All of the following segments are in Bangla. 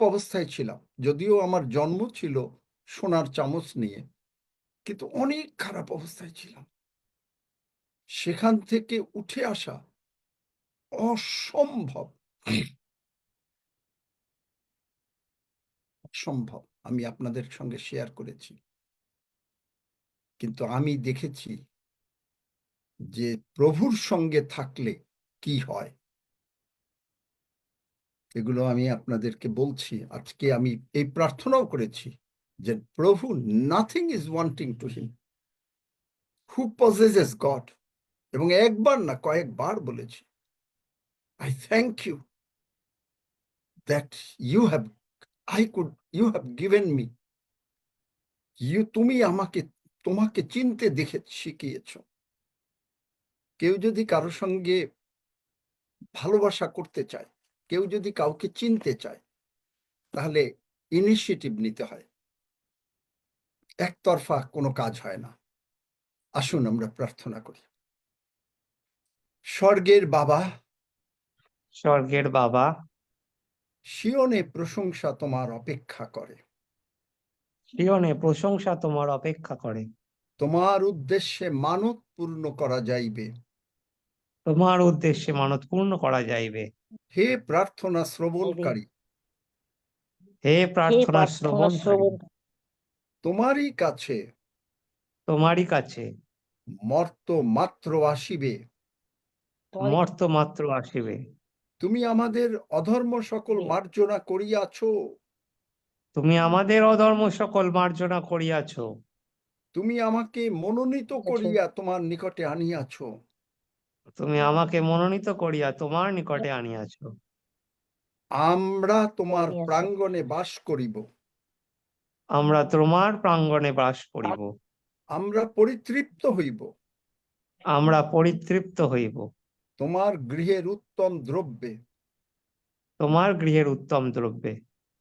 অবস্থায় ছিলাম। যদিও আমার জন্ম ছিল সোনার চামচ নিয়ে, কিন্তু অনেক খারাপ অবস্থায় ছিলাম। সেখান থেকে উঠে আসা অসম্ভব, অসম্ভব। আমি আপনাদের সঙ্গে শেয়ার করেছি। কিন্তু আমি দেখেছি যে প্রভুর সঙ্গে থাকলে কি হয়। এগুলো আমি আপনাদেরকে বলছি। আজকে আমি এই প্রার্থনাও করেছি যে প্রভু, nothing is wanting to him who possesses god. এবং একবার না, কয়েকবার বলেছি, I thank you that you have you have given me, তুমি তোমাকে চিনতে শিখিয়েছ। কেউ যদি কারো সঙ্গে ভালোবাসা করতে চায়, কেউ যদি কাউকে চিনতে চায়, তাহলে ইনিশিয়েটিভ নিতে হয়। একতরফা কোনো কাজ হয় না। আসুন আমরা প্রার্থনা করি। স্বর্গের বাবা, স্বর্গের বাবা, সিয়নে প্রশংসা তোমার অপেক্ষা করে। সিয়নে প্রশংসা তোমার অপেক্ষা করে। তোমার উদ্দেশ্যে মানত পূর্ণ করা যাইবে। তোমার উদ্দেশ্যে মানত পূর্ণ করা যাইবে। হে প্রার্থনা শ্রবণকারী, হে প্রার্থনা শ্রবণকারী, তোমারই কাছে তোমারই কাছে মর্ত মাত্র আসিবে। মর্ত মাত্র আসিবে। তুমি আমাদের অধর্ম সকল মার্জনা করিয়াছ। তুমি আমাদের অধর্ম সকল মার্জনা করিয়াছ। তুমি আমাকে মনোনীত করিয়া তোমার নিকটে আনিয়াছ। তুমি আমাকে মনোনীত করিয়া তোমার নিকটে আনিয়াছ। আমরা তোমার প্রাঙ্গণে বাস করিব। আমরা তোমার প্রাঙ্গণে বাস করিব। আমরা পরিতৃপ্ত হইব আমরা পরিতৃপ্ত হইব তোমার গৃহের উত্তম দ্রব্যে, তোমার গৃহের উত্তম দ্রব্যে,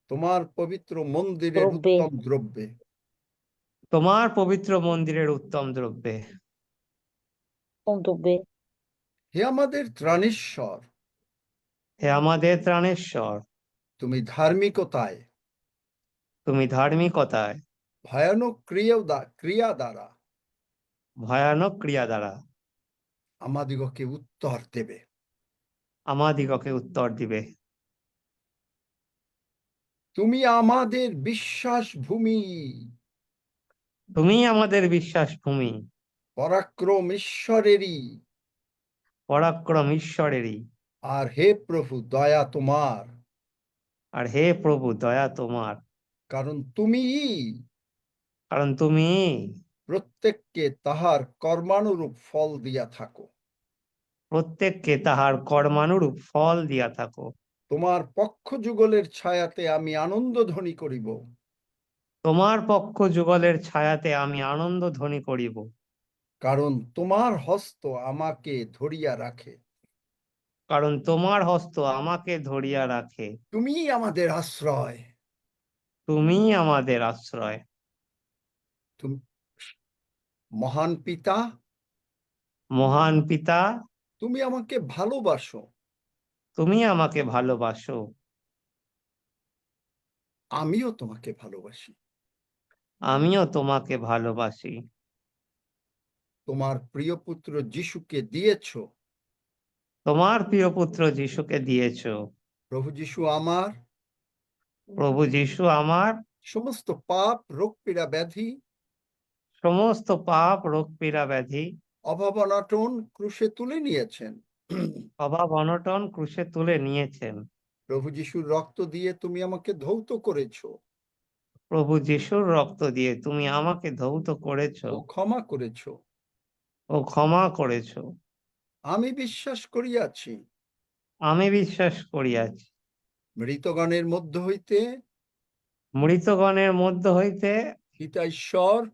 তোমার পবিত্র মন্দিরের উত্তম দ্রব্যে। তোমার পবিত্র মন্দিরের উত্তম দ্রব্যে। হে আমাদের ত্রাণেশ্বর, হে আমাদের ত্রাণেশ্বর, তুমি ধার্মিকতায়, তুমি ধার্মিকতায়, ভয়ানক ক্রিয়া দ্বারা ভয়ানক ক্রিয়া দ্বারা আমাদিগকে উত্তর দেবে। আমাদিগকে উত্তর দিবে। তুমি আমাদের বিশ্বাস ভূমি, তুমি আমাদের বিশ্বাস ভূমি, পরাক্রম ঈশ্বরেরই। পরাক্রম ঈশ্বরেরই। আর হে প্রভু, দয়া তোমার, আর হে প্রভু, দয়া তোমার, কারণ তুমি কারণ তুমি প্রত্যেককে তাহার কর্মানুরূপ ফল দিয়া থাকো। প্রত্যেককে তাহার কর্মানুরূপ ফল দিয়া থাকো। তোমার পক্ষ যুগলের ছায়াতে আমি আনন্দ ধ্বনি করিব। তোমার পক্ষ যুগলের ছায়াতে আমি আনন্দ ধ্বনি করিব। কারণ তোমার হস্ত আমাকে ধরিয়া রাখে। কারণ তোমার হস্ত আমাকে ধরিয়া রাখে। তুমি আমাদের আশ্রয়। তুমি আমাদের আশ্রয়। তুমি মহান পিতা, মহান পিতা, তুমি আমাকে ভালোবাসো। তুমি আমাকে ভালোবাসো। আমিও তোমাকে ভালোবাসি। আমিও তোমাকে ভালোবাসি। তোমার প্রিয় পুত্র যিশুকে দিয়েছ। তোমার প্রিয় পুত্র যিশুকে দিয়েছ। প্রভু যিশু আমার প্রভু যিশু আমার সমস্ত পাপ, রোগ পীড়া ব্যাধি, সমস্ত পাপ, রোগ পীড়া ব্যাধি, অভাব অনটন ক্রুশে তুলে নিয়েছেন। অভাব অনটন ক্রুশে তুলে নিয়েছেন। প্রভু যিশুর রক্ত দিয়ে তুমি আমাকে ধৌত করেছ প্রভু যিশুর রক্ত দিয়ে তুমি আমাকে ধৌত করেছ ও ক্ষমা করেছ। ও ক্ষমা করেছ। আমি বিশ্বাস করিয়াছি আমি বিশ্বাস করিয়াছি মৃতগণের মধ্য হইতে মৃতগণের মধ্য হইতে পিতা ঈশ্বর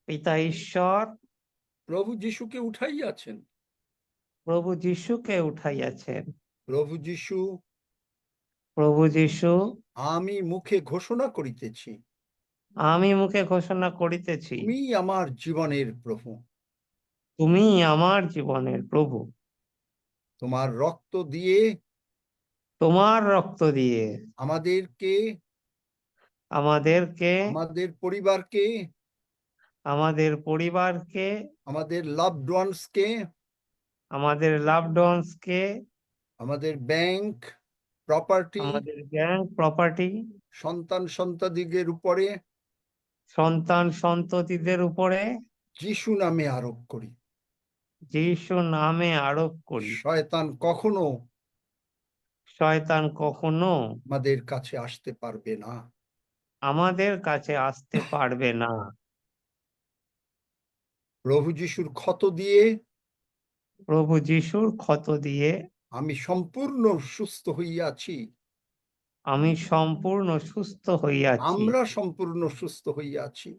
পিতা ঈশ্বর প্রভু যিশুকে উঠাইয়াছেন। প্রভু যিশুকে উঠাইয়াছেন। প্রভু যিশু, প্রভু যিশু, আমি মুখে ঘোষণা করিতেছি, আমি মুখে ঘোষণা করিতেছি, তুমি আমার জীবনের প্রভু। তুমি আমার জীবনের প্রভু। তোমার রক্ত দিয়ে তোমার রক্ত দিয়ে আমাদেরকে, আমাদেরকে, আমাদের পরিবারকে, আমাদের পরিবারকে, আমাদের লাভড ওয়ান্সকে, আমাদের লাভড ওয়ান্সকে, আমাদের ব্যাংক, প্রপার্টি, আমাদের ব্যাংক প্রপার্টি, সন্তান সন্ততিদের উপরে সন্তান সন্ততিদের উপরে যিশু নামে আরোপ করি। যিশু নামে আরোপ করি। শয়তান কখনো শয়তান কখনো আমাদের কাছে আসতে পারবে না। আমাদের কাছে আসতে পারবে না। প্রভু যিশুর ক্ষত দিয়ে প্রভু যিশুর ক্ষত দিয়ে আমি সম্পূর্ণ সুস্থ হইয়াছি। আমি সম্পূর্ণ সুস্থ হইয়াছি। আমরা সম্পূর্ণ সুস্থ হইয়াছি।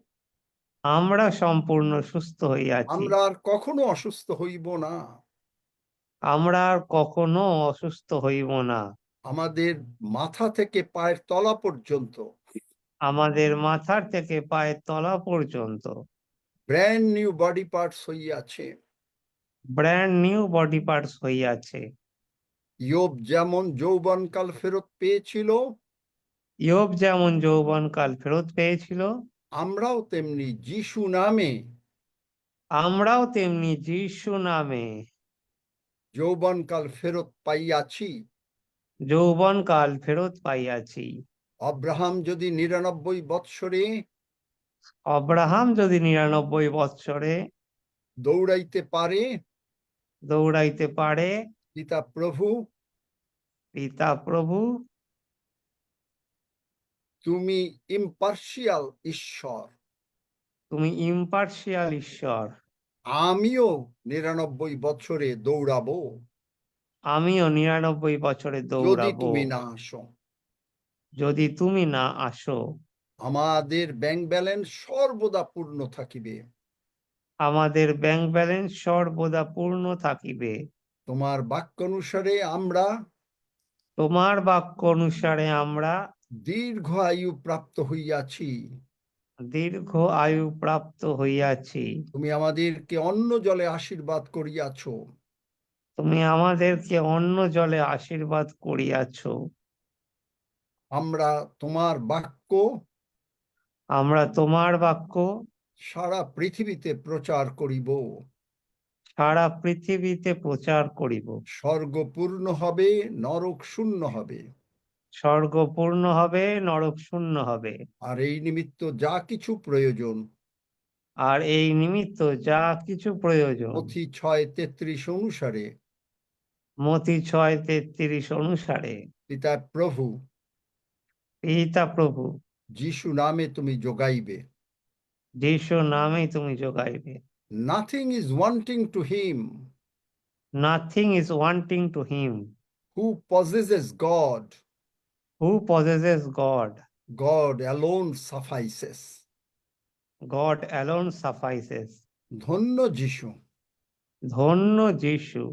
আমরা সম্পূর্ণ সুস্থ হইয়াছি। আমরা আর কখনো অসুস্থ হইব না। আমরা আর কখনো অসুস্থ হইব না। আমাদের মাথা থেকে পায়ের তলা পর্যন্ত আমাদের মাথার থেকে পায়ের তলা পর্যন্ত ব্র্যান্ড নিউ বডি পার্টস হইয়াছে। ব্র্যান্ড নিউ বডি পার্টস হইয়াছে। ইয়োব যেমন যৌবনকাল ফেরত পেয়েছিল, ইয়োব যেমন যৌবনকাল ফেরত পেয়েছিল, আমরাও তেমনি যিশু নামে আমরাও তেমনি যিশু নামে যৌবনকাল ফেরত পাইয়াছি। যৌবনকাল ফেরত পাইয়াছি। আব্রাহাম যদি 99 বৎসরে আব্রাহাম যদি 99 বৎসরে দৌড়াইতে পারে, দৌড়াইতে পারে, পিতা প্রভু পিতা প্রভু তুমি ইম্পার্শিয়াল ঈশ্বর, তুমি ইম্পার্শিয়াল ঈশ্বর, আমিও 99 বছরে দৌড়াবো আমিও 99 বছরে যদি দৌড়াবো তুমি না আসো। যদি তুমি না আসো। আমাদের ব্যাংক ব্যালেন্স সর্বদা পূর্ণ থাকিবে। আমাদের ব্যাংক ব্যালেন্স সর্বদা পূর্ণ থাকিবে। তোমার বাক্য অনুসারে আমরা তোমার বাক্য অনুসারে আমরা দীর্ঘ আয়ু প্রাপ্ত হইয়াছি। দীর্ঘ আয়ু প্রাপ্ত হইয়াছি। তুমি আমাদেরকে অন্ন জলে আশীর্বাদ করিয়াছ। তুমি আমাদেরকে অন্য জলে আশীর্বাদ করিয়াছ। আমরা তোমার বাক্য আমরা তোমার বাক্য সারা পৃথিবীতে প্রচার করিব। সারা পৃথিবীতে প্রচার করিব। স্বর্গ পূর্ণ হবে, নরক শূন্য হবে। স্বর্গ পূর্ণ হবে, নরক শূন্য হবে। আর এই নিমিত্ত যা কিছু প্রয়োজন, আর এই নিমিত্ত যা কিছু প্রয়োজন মথি 6:33 অনুসারে মথি 6:33 অনুসারে পিতা প্রভু পিতা প্রভু যিশু নামে তুমি যোগাইবে। যিশু নামেই তুমি যোগাইবে। Nothing is wanting to him nothing is wanting to him who possesses God. Who possesses God. God alone suffices. God alone suffices. ধন্য যিশু, ধন্য যিশু।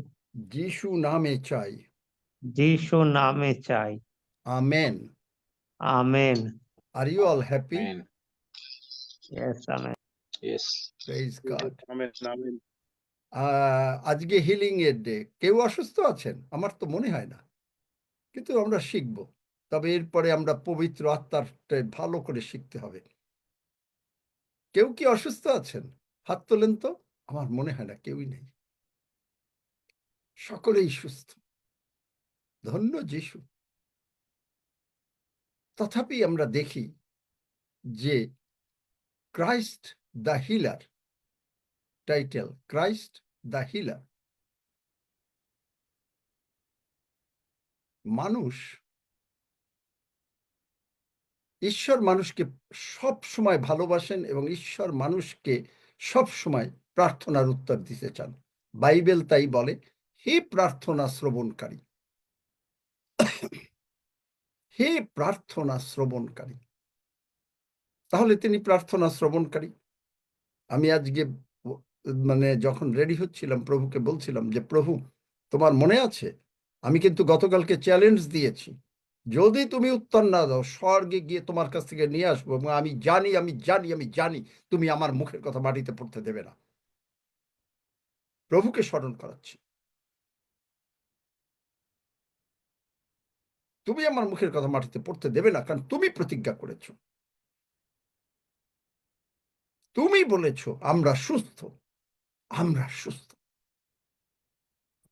যিশু নামে চাই। যিশু নামে চাই। Amen. Amen. Are you all happy? Amen. Yes amen. Yes. Praise God. Amen. Amen. আজকে হিলিং এর ডে। কেউ অসুস্থ আছেন? আমার তো মনে হয় না, কিন্তু আমরা শিখব। তবে এরপরে আমরা পবিত্র আত্মার ভালো করে শিখতে হবে। কেউ কি অসুস্থ আছেন? হাত তোলেন তো। আমার মনে হয় না কেউই নেই, সকলেই সুস্থ। ধন্য যিশু। তথাপি আমরা দেখি যে Christ the healer, title Christ the healer. মানুষ, ঈশ্বর মানুষকে সব সময় ভালোবাসেন এবং ঈশ্বর মানুষকে সব সময় প্রার্থনার উত্তর দিতে চান। বাইবেল তাই বলে, হে প্রার্থনা শ্রবণকারী, হে প্রার্থনা শ্রবণকারী। তাহলে তিনি প্রার্থনা শ্রবণকারী। আমি আজকে যখন রেডি হচ্ছিলাম প্রভুকে বলছিলাম যে প্রভু, তোমার মনে আছে আমি কিন্তু গতকালকে চ্যালেঞ্জ দিয়েছি, যদি তুমি উত্তর না দাও স্বর্গে গিয়ে তোমার কাছ থেকে নিয়ে আসবো, এবং আমি জানি আমি জানি আমি জানি তুমি আমার মুখের কথা মাটিতে পড়তে দেবে না। প্রভুকে স্মরণ করাচ্ছি। তুমি আমার মুখের কথা মাটিতে পড়তে দেবে না, কারণ তুমি প্রতিজ্ঞা করেছো, তুমি বলেছো আমরা সুস্থ, আমরা সুস্থ।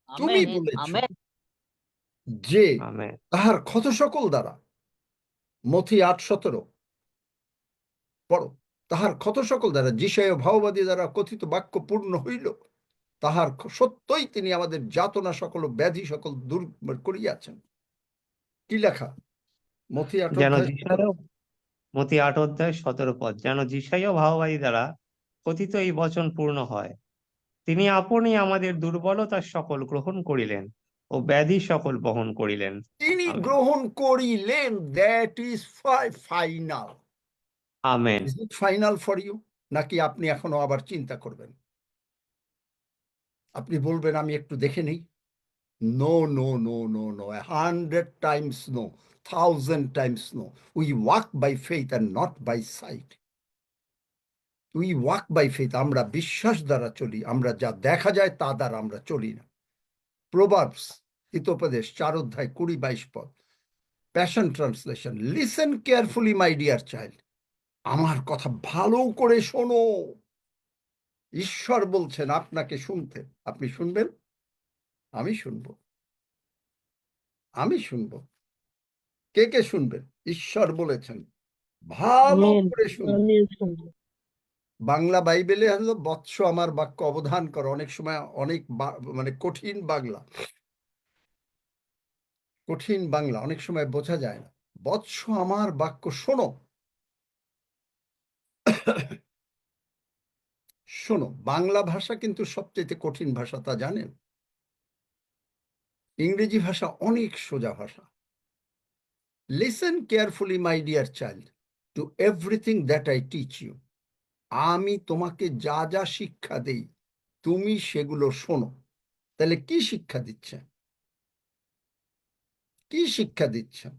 তুমি আমেন বলেছো আমেন যে আমেন। তাহার ক্ষত সকল দ্বারা, মথি 8:17 পড়ো, তাহার ক্ষত সকল দ্বারা, যিশায় ভাওবাদী দ্বারা কথিত বাক্য পূর্ণ হইল, তাহার সত্যই তিনি আমাদের যাতনা সকল ব্যাধি সকল দূর করিয়াছেন। কি লেখা? মথি 8 যেন অধ্যায় 17। মতি 8:17 যেন যিশাইও ভাওবাদী দ্বারা কথিত এই বচন পূর্ণ হয়, তিনি আপনি আমাদের দুর্বলতার সকল গ্রহণ করিলেন ও ব্যাধি সকল বহন করিলেন। তিনি আমেন। গ্রহণ করিলেন, that is final. Amen. Is it final for you? নাকি আপনি এখনো আবার চিন্তা করবেন? আপনি বলবেন আমি একটু দেখে নেই? No no no no no, 100 times no, 1000 times no. We walk by faith and not by sight. We walk by faith. আমরা বিশ্বাস দ্বারা চলি, আমরা যা দেখা যায় তা দ্বারা আমরা চলি না। প্রভাবস, হিতোপদেশ 4 অধ্যায় 20-22 পদ, passion translation. Listen carefully my dear child, আমার কথা ভালো করে শোনো। ঈশ্বর বলছেন আপনাকে শুনতে, আপনি শুনবেন? আমি শুনবো, আমি শুনবো। কে কে শুনবেন? ঈশ্বর বলেছেন ভালো করে শুনবো। বাংলা বাইবেলে হলো বৎস আমার বাক্য অবধান করো, অনেক সময় অনেক মানে কঠিন বাংলা, কঠিন বাংলা অনেক সময় বোঝা যায় না। বৎস আমার বাক্য শোনো। শোনো, বাংলা ভাষা কিন্তু সবচেয়ে কঠিন ভাষা, তা জানেন? ইংরেজি ভাষা অনেক সোজা ভাষা। Listen carefully my dear child to everything that I teach you. আমি তোমাকে যা যা শিক্ষা দেই তুমি সেগুলো শোনো। তাহলে কি শিক্ষা দিচ্ছেন? কি শিক্ষা দিচ্ছেন?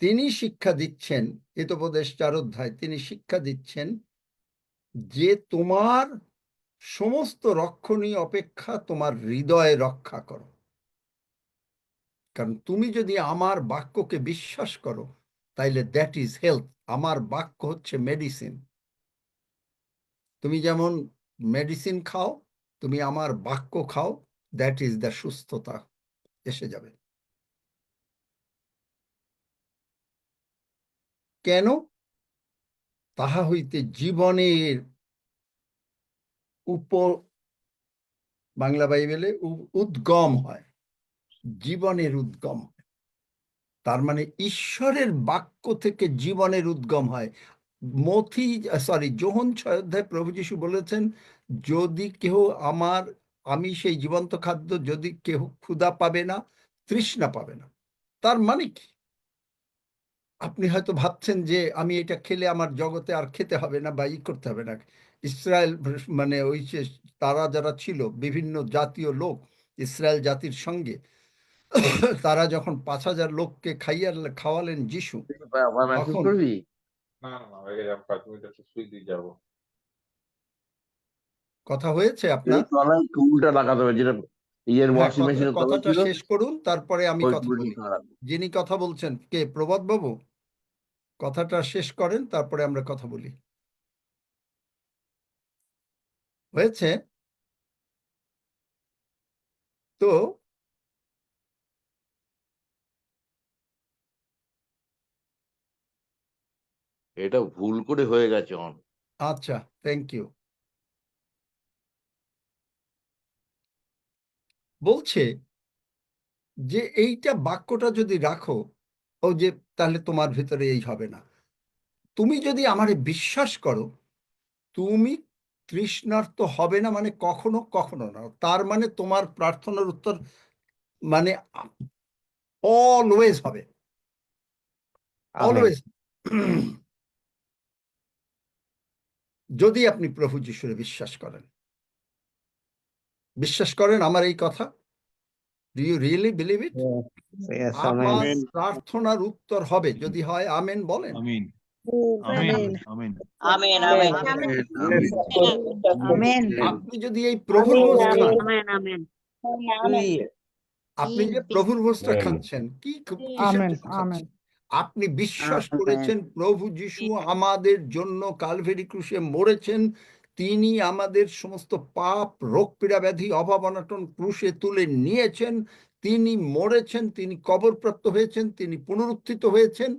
তিনি শিক্ষা দিচ্ছেন, হিতোপদেশ 4 অধ্যায়, তিনি শিক্ষা দিচ্ছেন যে তোমার সমস্ত রক্ষণীয় অপেক্ষা তোমার হৃদয় রক্ষা করো। কারণ তুমি যদি আমার বাক্যকে বিশ্বাস করো তাইলে দ্যাট ইজ হেলথ। আমার বাক্য হচ্ছে মেডিসিন। তুমি যেমন মেডিসিন খাও, তুমি আমার বাক্য খাও, দ্যাট ইজ দ্য সুস্থতা এসে যাবে। কেন? তাহা হইতে জীবনের বাংলা বাইবেলে উদ্গম হয়, জীবনের উদ্গম হয়। তার মানে ঈশ্বরের বাক্য থেকে জীবনের উদ্গম হয়। যোহন 6 অধ্যায় প্রভু যীশু বলেছেন, যদি কেহ আমি সেই জীবন্ত খাদ্য, যদি কেহ ক্ষুধা পাবে না, তৃষ্ণা পাবে না। তার মানে কি? আপনি হয়তো ভাবছেন যে আমি এটা খেলে আমার জগতে আর খেতে হবে না বা করতে হবে না। ইসরায়েল মানে ওই যে তারা যারা ছিল বিভিন্ন জাতীয় লোক ইসরায়েল জাতির সঙ্গে, তারা যখন 5000 লোককে খাওয়ালেন যিশু, তখন করবি না কথা হয়েছে আপনার? উল্টা লাগাতে হবে, যেটা ইয়ের হ্যাঁ, ওয়াশিং মেশিনের তলা কথাটা ছিল, শেষ করুন, তারপরে আমি ওই কথা পুরো বলি। ঠিক করা। যিনি কথা বলছেন কে? প্রভাত বাবু, কথাটা শেষ করেন, তারপরে আমরা কথা বলি। হয়েছে তো? এটা ভুল করে হয়ে গেছে অন। আচ্ছা, থ্যাংক ইউ। বলছে যে এইটা বাক্যটা যদি রাখো, ও যে তাহলে তোমার ভিতরে এই হবে না। তুমি যদি আমারে বিশ্বাস করো, তুমি তৃষ্ণার্ত হবে না, মানে কখনো কখনো না। তার মানে তোমার প্রার্থনার উত্তর মানে অলওয়েজ হবে, আমেন। অলওয়েজ। যদি আপনি প্রভু যিশুরে বিশ্বাস করেন। বিশ্বাস করেন আমার এই কথা? Do you really believe it? Yes, আমার আমেন। প্রার্থনার উত্তর হবে, যদি হয় আমেন বলেন। আমিন আমিন আমিন আমেন আমেন আমিন আপনি যদি এই প্রভুর রোজ খান, Amen. Amen. Hallelujah. আপনি যে প্রভুর ভোজটা খাচ্ছেন কিসের আমেন জন্য আমেন খাচ্ছেন? আপনি বিশ্বাস করেছেন প্রভু যিশু আমাদের জন্য কালভেরি ক্রুশে মরেছেন, তিনি আমাদের সমস্ত পাপ, রোগ পীড়া, ব্যাধি, অভাব অনটন ক্রুশে তুলে নিয়েছেন, তিনি মরেছেন, তিনি কবরপ্রাপ্ত হয়েছেন, তিনি পুনরুত্থিত হয়েছেন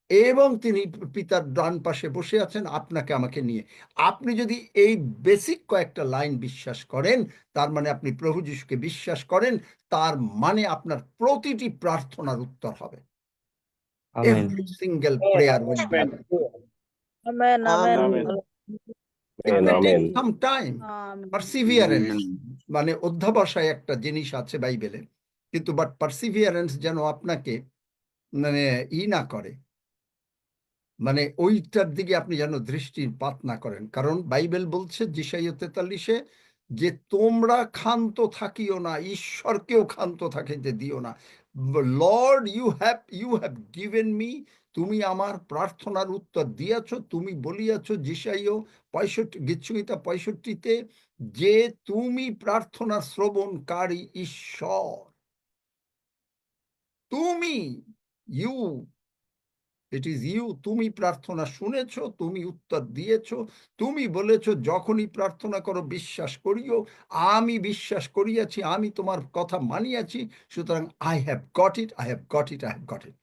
এবং তিনি পিতার ডান পাশে বসে আছেন আপনাকে আমাকে নিয়ে। আপনি যদি এই বেসিক কয়েকটা লাইন বিশ্বাস করেন, তার মানে আপনি প্রভু যিশুকে বিশ্বাস করেন, তার মানে আপনার প্রতিটি প্রার্থনার উত্তর হবে। Amen. Every single prayer will be Amen. answered. Amen. Amen. Amen. It may Amen. take some time. Amen. Perseverance, মানে অধ্যাবসায় একটা জিনিস আছে বাইবেলে, কিন্তু বাট পারসিভিয়ারেন্স যেন আপনাকে মানে না করে, মানে ওইটার দিকে আপনি যেন দৃষ্টিপাত না করেন। কারণ বাইবেল বলছে যিশাইয়া 43-এ যে তোমরা ক্ষান্ত থাকিও না, ঈশ্বরকেও ক্ষান্ত থাকিতে দিও না। Lord you have given me, তুমি আমার প্রার্থনার উত্তর দিয়াছ। তুমি বলিয়াছ যিশাইয়া 65 যে তুমি প্রার্থনা শ্রবণকারী ঈশ্বর, তুমি ইউ ইট ইজ ইউ, তুমি প্রার্থনা শুনেছ, তুমি উত্তর দিয়েছ, তুমি বলেছ যখনই প্রার্থনা করো বিশ্বাস করিও, আমি বিশ্বাস করিয়াছি, আমি তোমার কথা মানিয়াছি, সুতরাং I have got it, I have got it, I have got it,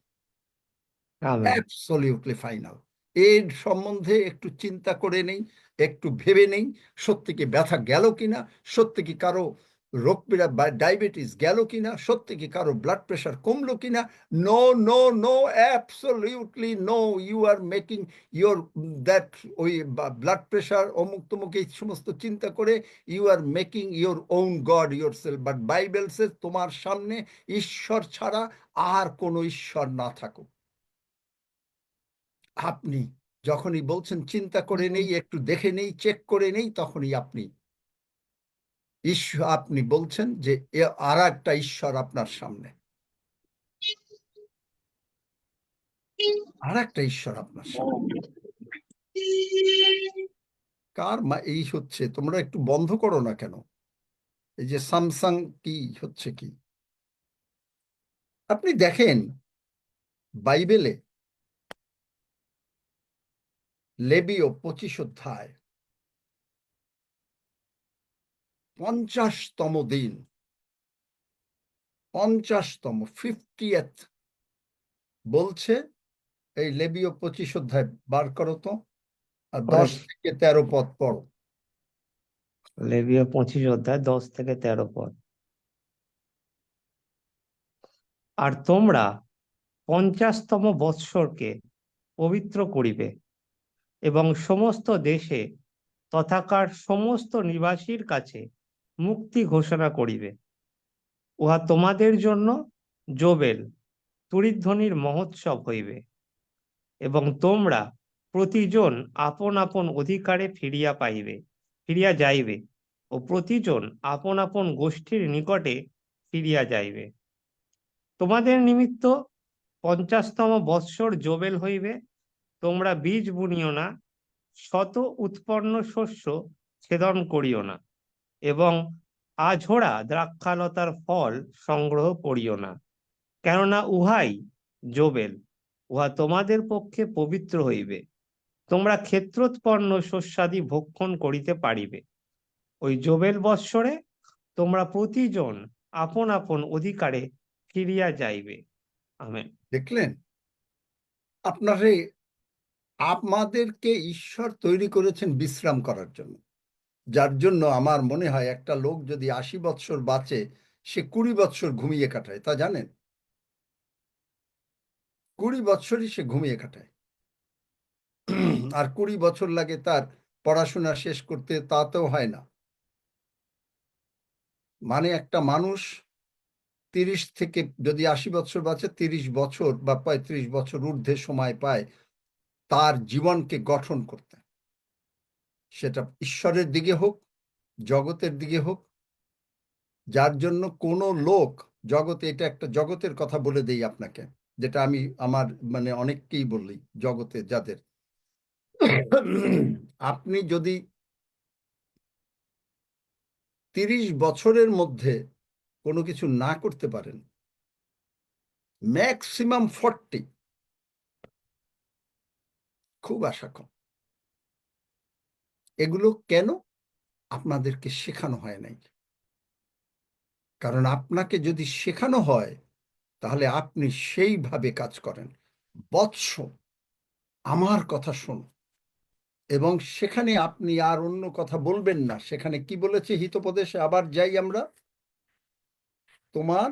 amen. Absolutely final. এর সম্বন্ধে একটু চিন্তা করে নেই, একটু ভেবে নেই, সত্যি কি ব্যথা গেল কিনা, সত্যি কি কারো রোগ পীড়া বা ডায়াবেটিস গেল কিনা, সত্যি কি কারো ব্লাড প্রেশার কমলো কিনা। No no no, absolutely no. You are making your that ওই ব্লাড প্রেশার অমুক তমুক এই সমস্ত চিন্তা করে you are making your own god yourself. But Bible says তোমার সামনে ঈশ্বর ছাড়া আর কোনো ঈশ্বর না থাকুক। আপনি যখনই বলছেন চিন্তা করে নেই, একটু দেখে নেই, চেক করে নেই, তখনই আপনি বলছেন যে আর একটা ঈশ্বর আপনার সামনে, আর একটা ঈশ্বর আপনার সামনে। কার এই হচ্ছে, তোমরা একটু বন্ধ করো না কেন? এই যে স্যামসাং কি হচ্ছে কি? আপনি দেখেন বাইবেলে লেবীয় 25 50তম দিন, 50তম 50th বলছে, এই লেবীয় 25 বার করো তো, আর 10 থেকে 13 পদ পড়ো। লেবীয় 25 10 থেকে 13 পদ। আর তোমরা 50তম বৎসরকে পবিত্র করিবে এবং সমস্ত দেশে তথাকার সমস্ত নিবাসীর কাছে মুক্তি ঘোষণা করিবে। উহা তোমাদের জন্য যোবেল, তুরিধ্বনির মহোৎসব হইবে এবং তোমরা প্রতিজন আপন আপন অধিকারে ফিরিয়া যাইবে ও প্রতিজন আপন আপন গোষ্ঠীর নিকটে ফিরিয়া যাইবে। তোমাদের নিমিত্ত 50তম বৎসর যোবেল হইবে। তোমরা বীজ বুনিও না, শত উৎপন্ন শস্য ছেদন করিও না এবং আঝোড়া দ্রাক্ষালতার ফল সংগ্রহ করিও না, কেননা উহাই যোবেল, উহা তোমাদের পক্ষে পবিত্র হইবে। তোমরা ক্ষেত্রোৎপন্ন শস্যাদি ভক্ষণ করিতে পারিবে। ওই যোবেল বৎসরে তোমরা প্রতিজন আপন আপন অধিকারে ফিরিয়া যাইবে। আমেন। দেখলেন, আমাদেরকে ঈশ্বর তৈরি করেছেন বিশ্রাম করার জন্য, যার জন্য আমার মনে হয় একটা লোক যদি 80 বৎসর বাঁচে, সে 20 বৎসর ঘুমিয়ে কাটায়, তা জানেন? 20 বৎসরই সে ঘুমিয়ে কাটায়, আর 20 বছর লাগে তার পড়াশোনা শেষ করতে, তাতেও হয় না। মানে একটা মানুষ 30 থেকে যদি 80 বছর বাঁচে, 30 বছর বা 35 বছর ঊর্ধ্বে সময় পায় তার জীবনকে গঠন করতে, সেটা ঈশ্বরের দিকে হোক, জগতের দিকে হোক। যার জন্য কোনো লোক জগতে, এটা একটা জগতের কথা বলে দেই আপনাকে, যেটা আমি আমার মানে অনেককেই বললি, জগতে যাদের আপনি যদি 30 বছরের মধ্যে কোনো কিছু না করতে পারেন, ম্যাক্সিমাম 40, খুব আশা কম। এগুলো কেন? আপনাদেরকে শেখানো হয় নাই। কারণ আপনাকে যদি শেখানো হয় তাহলে আপনি সেইভাবে কাজ করেন। বৎস, আমার কথা শোনো, এবং সেখানে আপনি আর অন্য কথা বলবেন না। সেখানে কি বলেছে হিতোপদেশে? আবার যাই আমরা, তোমার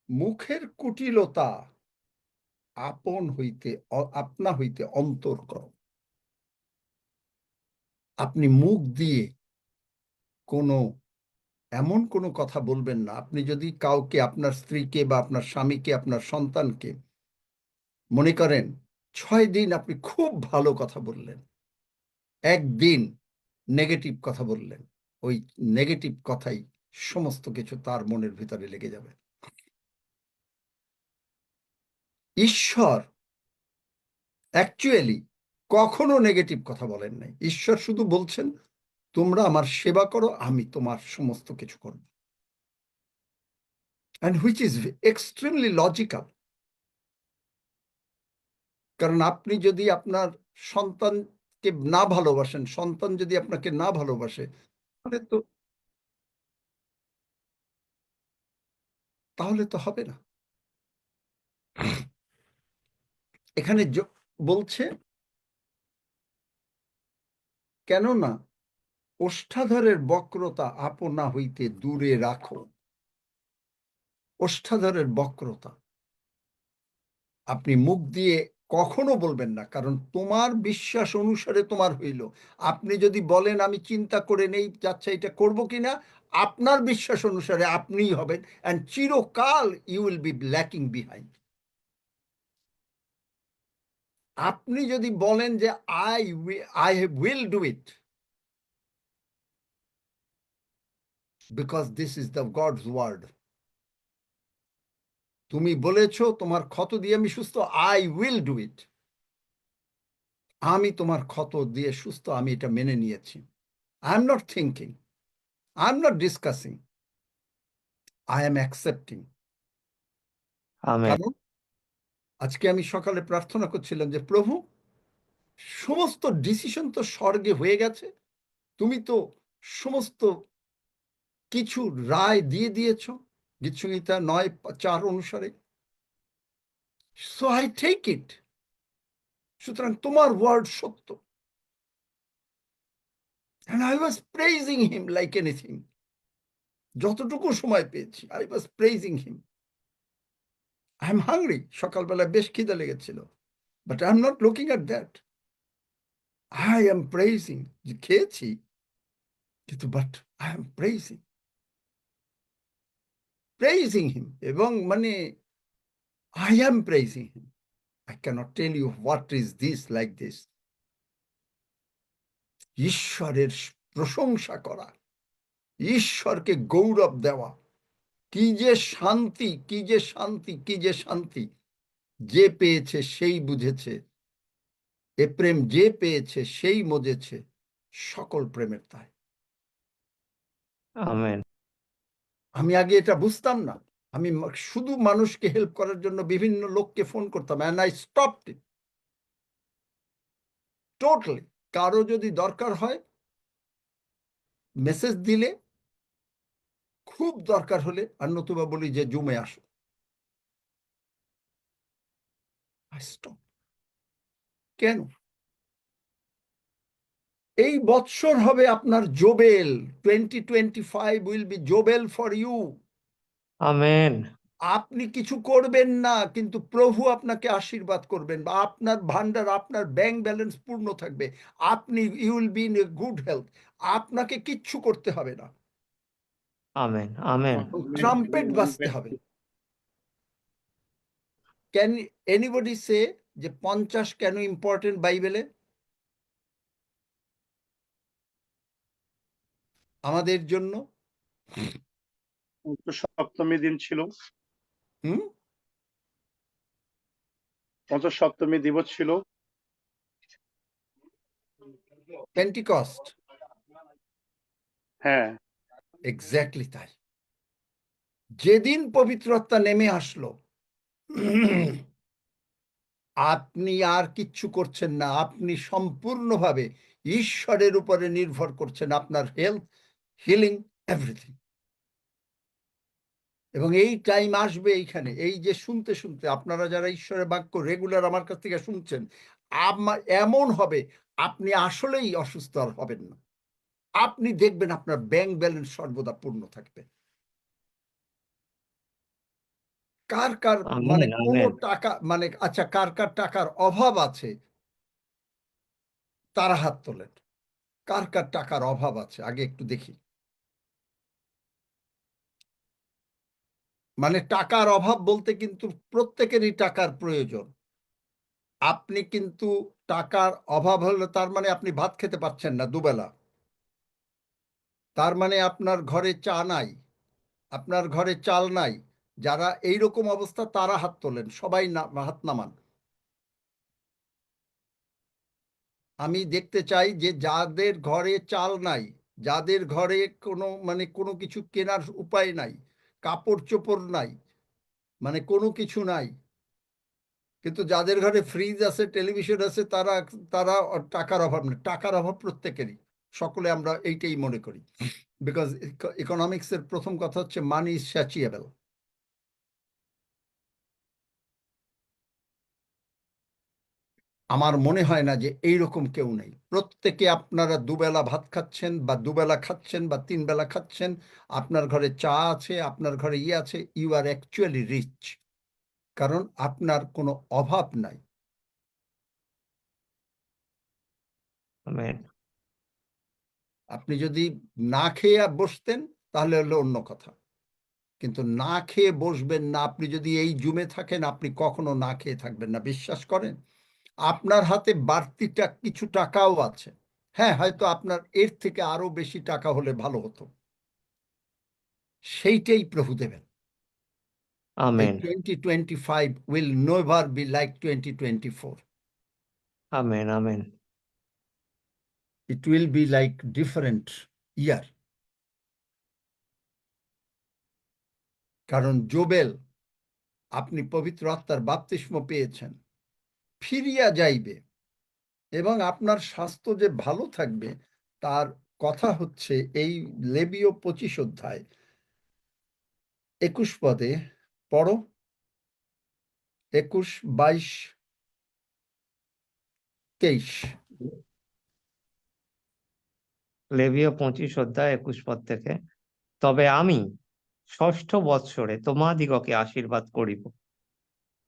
মুখের কুটিলতা আপনা হইতে অন্তর করো। আপনি মুখ দিয়ে এমন কোনো কথা বলবেন না। আপনি যদি কাউকে, আপনার স্ত্রীকে বা আপনার স্বামীকে, আপনার সন্তানকে, মনে করেন 6 দিন আপনি খুব ভালো কথা বললেন, একদিন নেগেটিভ কথা বললেন, ওই নেগেটিভ কথাই সমস্ত কিছু তার মনের ভিতরে লেগে যাবে। ঈশ্বর অ্যাকচুয়ালি কখনো নেগেটিভ কথা বলেন নাই। ঈশ্বর শুধু বলছেন, তোমরা আমার সেবা করো, আমি তোমার সমস্ত কিছু করব। And which is extremely logical. কারণ আপনি যদি আপনার সন্তানকে না ভালোবাসেন, সন্তান যদি আপনাকে না ভালোবাসে, তাহলে তো হবে না। এখানে বলছে, কেননা ওষ্ঠাধরের বক্রতা আপনা হইতে দূরে রাখো। ওষ্ঠাধরের বক্রতা আপনি মুখ দিয়ে কখনো বলবেন না, কারণ তোমার বিশ্বাস অনুসারে তোমার হইল। আপনি যদি বলেন আমি চিন্তা করে নেই যাচ্ছে এটা করব কিনা, আপনার বিশ্বাস অনুসারে আপনিই হবেন, অ্যান্ড চিরকাল you will be lacking behind. আপনি যদি বলেন যে I will do it, because this is the God's word. তুমি বলেছো তোমার ক্ষত দিয়ে আমি সুস্থ, আই উইল ডু ইট। আমি তোমার ক্ষত দিয়ে সুস্থ, আমি এটা মেনে নিয়েছি। I am not thinking, I am not discussing, I am accepting. Amen. কারণ আজকে আমি সকালে প্রার্থনা করছিলাম যে প্রভু, সমস্ত ডিসিশন তো স্বর্গে হয়ে গেছে, তুমি তো সমস্ত কিছু রায় দিয়ে দিয়েছ গীতসংহিতা 9:4 অনুসারে। So I take it. সুতরাং তোমার ওয়ার্ড সত্য। And I was praising him like anything. যতটুকু সময় পেয়েছি, I was praising him. I am hungry. সকালবেলা বেশ খিদে লেগেছিল, but I am not looking at that. I am praising. যে খেয়েছি কিন্তু, but I am praising him, এবং মানে I am praising him. I cannot tell you what is this like this. ঈশ্বরের প্রশংসা করা, ঈশ্বরকে গৌরব দেওয়া, কি যে শান্তি, কি যে শান্তি, কি যে শান্তি। যে পেয়েছে সেই বুঝেছে, এ প্রেম যে পেয়েছে সেই মজেছে, সকল প্রেমের তাই। আমেন। আমি আগে এটা বুঝতাম না। আমি শুধু মানুষকে হেল্প করার জন্য বিভিন্ন লোককে ফোন করতাম, and I stopped it totally. কারো যদি দরকার হয় মেসেজ দিলে, খুব দরকার হলে, আর নতুবা বলি যে জুমে আসো। I stop. কেন? এই বৎসর হবে আপনার জোবেল। 2025 will be jubilee for you. Amen. আপনি কিছু করবেন না, কিন্তু প্রভু আপনাকে আশীর্বাদ করবেন, বা আপনার ভান্ডার, আপনার ব্যাংক ব্যালেন্স পূর্ণ থাকবে। আপনি you will be in a good health. আপনাকে কিচ্ছু করতে হবে না, আমেন। আমেন। ট্রাম্পেট বাজতে হবে। ক্যান এনিবডি সে যে 50 কেন ইম্পর্টেন্ট বাইবেলে? আমাদের জন্য সপ্তমী দিন ছিল, হুম, সপ্তমী দিবস ছিল। পেন্টিকস্ট। হ্যাঁ, এক্স্যাক্টলি তাই। যেদিন পবিত্র আত্মা নেমে আসলো, আপনি আর কিচ্ছু করছেন না, আপনি সম্পূর্ণভাবে ঈশ্বরের উপরে নির্ভর করছেন, আপনার হেলথ, হিলিং, এভরিথিং। এবং এই টাইম আসবে এইখানে, এই যে শুনতে শুনতে আপনারা যারা ঈশ্বরের বাক্য রেগুলার আমার কাছ থেকে শুনছেন, এমন হবে আপনি আসলেই অসুস্থ আর হবেন না। আপনি দেখবেন আপনার ব্যাংক ব্যালেন্স সর্বদা পূর্ণ থাকবে। কার কার মানে আমেন, কোনো আমেন। টাকা, মানে আচ্ছা, কার কার টাকার অভাব আছে তারা হাত তোলেন। কার কার টাকার অভাব আছে আগে একটু দেখি। মানে টাকার অভাব বলতে কিন্তু প্রত্যেকেরই টাকার প্রয়োজন। আপনি কিন্তু টাকার অভাব হলে তার মানে আপনি ভাত খেতে পাচ্ছেন না দুবেলা, তার মানে আপনার ঘরে চা নাই, আপনার ঘরে চাল নাই। যারা এইরকম অবস্থা তারা হাত তোলেন, সবাই না হাত নামান। আমি দেখতে চাই যে যাদের ঘরে চাল নাই, যাদের ঘরে কোনো মানে কোনো কিছু কেনার উপায় নাই, কাপড় চোপড় নাই, মানে কোনো কিছু নাই, কিন্তু যাদের ঘরে ফ্রিজ আছে, টেলিভিশন আছে, তারা তারা টাকার অভাব নেই। টাকার অভাব প্রত্যেকেরই, সকলে আমরা এইটাই মনে করি। বিকজ ইকোনমিক্সের প্রথম কথা হচ্ছে মানি ইজ স্যাচিয়েবল। আমার মনে হয় না যে এইরকম কেউ নেই। প্রত্যেকে আপনারা দুবেলা ভাত খাচ্ছেন বা দুবেলা খাচ্ছেন বা তিন বেলা খাচ্ছেন, আপনার ঘরে চা আছে, আপনার ঘরে ইয়ে আছে, ইউ আর অ্যাকচুয়ালি রিচ, কারণ আপনার কোনো অভাব নাই। আমেন, আপনি যদি না খেয়ে বসতেন তাহলে হলো অন্য কথা, কিন্তু না খেয়ে বসবেন না। আপনি যদি এই জুমে থাকেন, আপনি কখনো না খেয়ে থাকবেন না, বিশ্বাস করেন। আপনার হাতে বাড়তিটা কিছু টাকাও আছে, হ্যাঁ, হয়তো আপনার এর থেকে আরো বেশি টাকা হলে ভালো হতো, সেইটাই প্রভু দেবেন। এই amen, 2025 will never be like 2024. Amen, amen, It will be like different year. কারণ জোবেল, আপনি পবিত্র আত্মার বাপ্তিস্ম পেয়েছেন, ফিরিয়া যাইবে এবং আপনার স্বাস্থ্য যে ভালো থাকবে তার কথা হচ্ছে এই লেবীয় 25 অধ্যায় 21 পদে পড়ো, 21, 22, 23। লেবীয় 25 অধ্যায় 21 পদ থেকে, তবে আমি ষষ্ঠ বৎসরে তোমাদিগকে আশীর্বাদ করিব,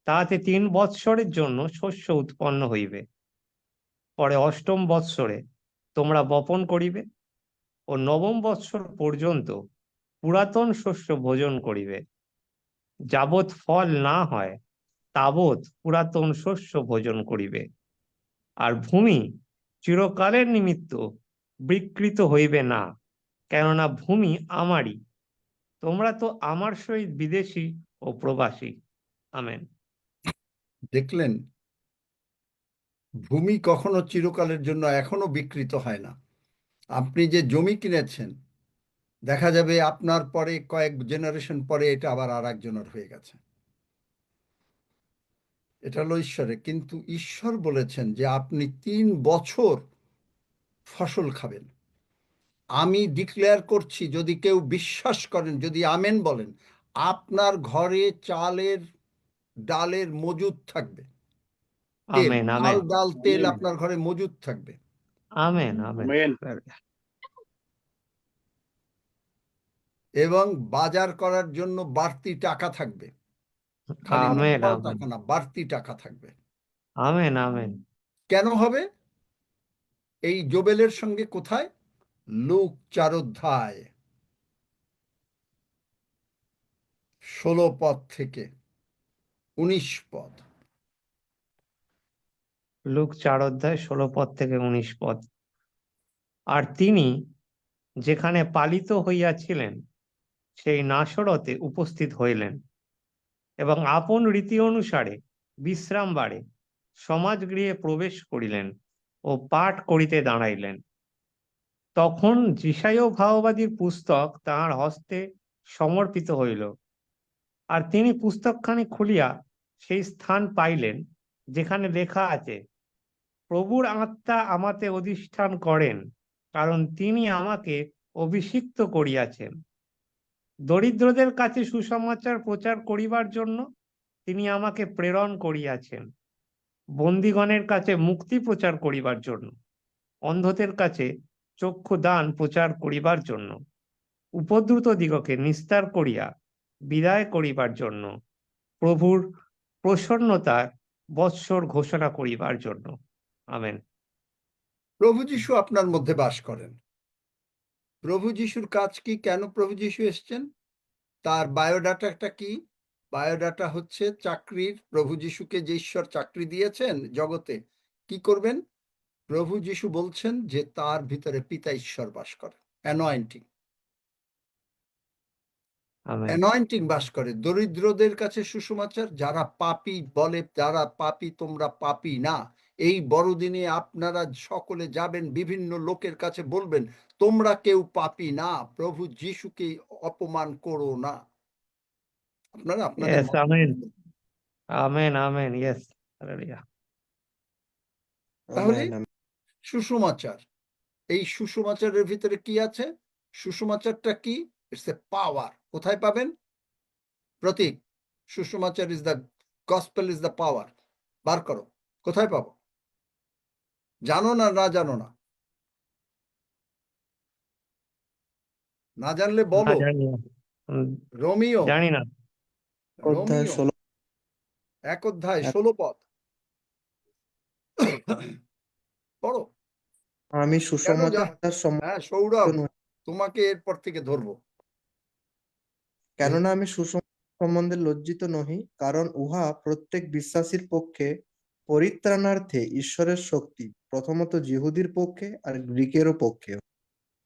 তাহাতে 3 বৎসরের জন্য শস্য উৎপন্ন হইবে। পরে অষ্টম বৎসরে তোমরা বপন করিবে ও নবম বৎসর পর্যন্ত পুরাতন শস্য ভোজন করিবে। যাবৎ ফল না হয় তাবৎ পুরাতন শস্য ভোজন করিবে। আর ভূমি চিরকালের নিমিত্ত বিকৃত হইবে না, কেননা ভূমি আমারই, তোমরা তো আমার সহিত বিদেশী ও প্রবাসী। আমেন। দেখলেন, ভূমি কখনো চিরকালের জন্য এখনো বিকৃত হয় না। আপনি যে জমি কিনেছেন, দেখা যাবে আপনার পরে কয়েক জেনারেশন পরে এটা আবার আর একজনের হয়ে গেছে। এটা হলো ঈশ্বরের, কিন্তু ঈশ্বর বলেছেন যে আপনি 3 বছর ফসল খাবেন। আমি ডিক্লেয়ার করছি, যদি কেউ বিশ্বাস করেন, যদি আমেন বলেন, আপনার ঘরে চালের ডালের মজুদ থাকবে, তেল, আমেন, চাল আমেন, ডাল তেল আমেন, আপনার ঘরে মজুদ থাকবে। Amen, amen. আমেন। এবং বাজার করার জন্য বাড়তি টাকা থাকবে, খালি আমেন, নর্মাল আমেন, টাকা না, বাড়তি টাকা থাকবে। Amen, amen. কেন হবে? এই জোবেলের সঙ্গে কোথায়? লুক 4 অধ্যায় 16 পদ থেকে 19 পদ। লুক 4 অধ্যায় 16 পদ থেকে 19 পদ। আর তিনি যেখানে পালিত হইয়াছিলেন সেই নাসরতে উপস্থিত হইলেন এবং আপন রীতি অনুসারে বিশ্রাম বাড়ে সমাজগৃহে প্রবেশ করিলেন ও পাঠ করিতে দাঁড়াইলেন। তখন যিশায় ভাববাদীর পুস্তক তাহার হস্তে সমর্পিত হইল। আর তিনি পুস্তকখানি খুলিয়া সেই স্থান পাইলেন যেখানে লেখা আছে, প্রভুর আত্মা আমাতে অধিষ্ঠান করেন, কারণ তিনি আমাকে অভিষিক্ত করিয়াছেন দরিদ্রদের কাছে সুসমাচার প্রচার করিবার জন্য। তিনি আমাকে প্রেরণ করিয়াছেন বন্দীগণের কাছে মুক্তি প্রচার করিবার জন্য, অন্ধদের কাছে চক্ষু দান প্রচার করিবার জন্য, উপদ্রুত দিগকে নিস্তার করিয়া বিদায় করিবার জন্য, প্রভুর প্রসন্নতার বৎসর ঘোষণা করিবার জন্য। আমেন। প্রভু যীশু আপনার মধ্যে বাস করেন। প্রভু যীশুর কাজ কি? কেন প্রভু যীশু এসছেন? তার বায়োডাটাটা কি? বায়োডাটা হচ্ছে চাকরির। প্রভু যীশুকে যে ঈশ্বর চাকরি দিয়েছেন জগতে, কি করবেন? প্রভু যীশু বলছেন যে তার ভিতরে পিতা ঈশ্বর বাস করে। অ্যানয়েন্টিং, আমেন। অ্যানয়েন্টিং বাস করে। দরিদ্রদের কাছে সুসমাচার, যারা পাপী বলে, যারা পাপী, তোমরা পাপী না। এই বড়দিনে আপনারা সকলে যাবেন, বিভিন্ন লোকের কাছে বলবেন, তোমরা কেউ পাপী না, প্রভু যীশুকে অপমান করো না। আপনারা আপনাদের Yes, amen. Amen, amen. Yes. Hallelujah. তাহলে Amen, amen. সুসমাচার, এই সুসমাচারের ভিতরে কি আছে? সুসমাচারটা কি? It's a power. কোথায় পাবেন? প্রতীক, সুসমাচার is the gospel, is the power. বার করো, কোথায় পাবো? জানো না, না জানো না? না জানলে না, বলো। জানি না। রোমিও, জানি না। অধ্যায় রোমিও 16 1 অধ্যায় এক- 16 পদ পড়ো। আমি কেন সুসমাচার হ্যাঁ, সৌরভ, নই, তোমাকে এরপর থেকে ধরবো। কেননা আমি সুসমাচার সম্বন্ধে লজ্জিত নহি, কারণ উহা প্রত্যেক বিশ্বাসীর পক্ষে পরিত্রাণার্থে ঈশ্বরের শক্তি, প্রথমত যিহুদির পক্ষে আর গ্রীকেরও পক্ষে।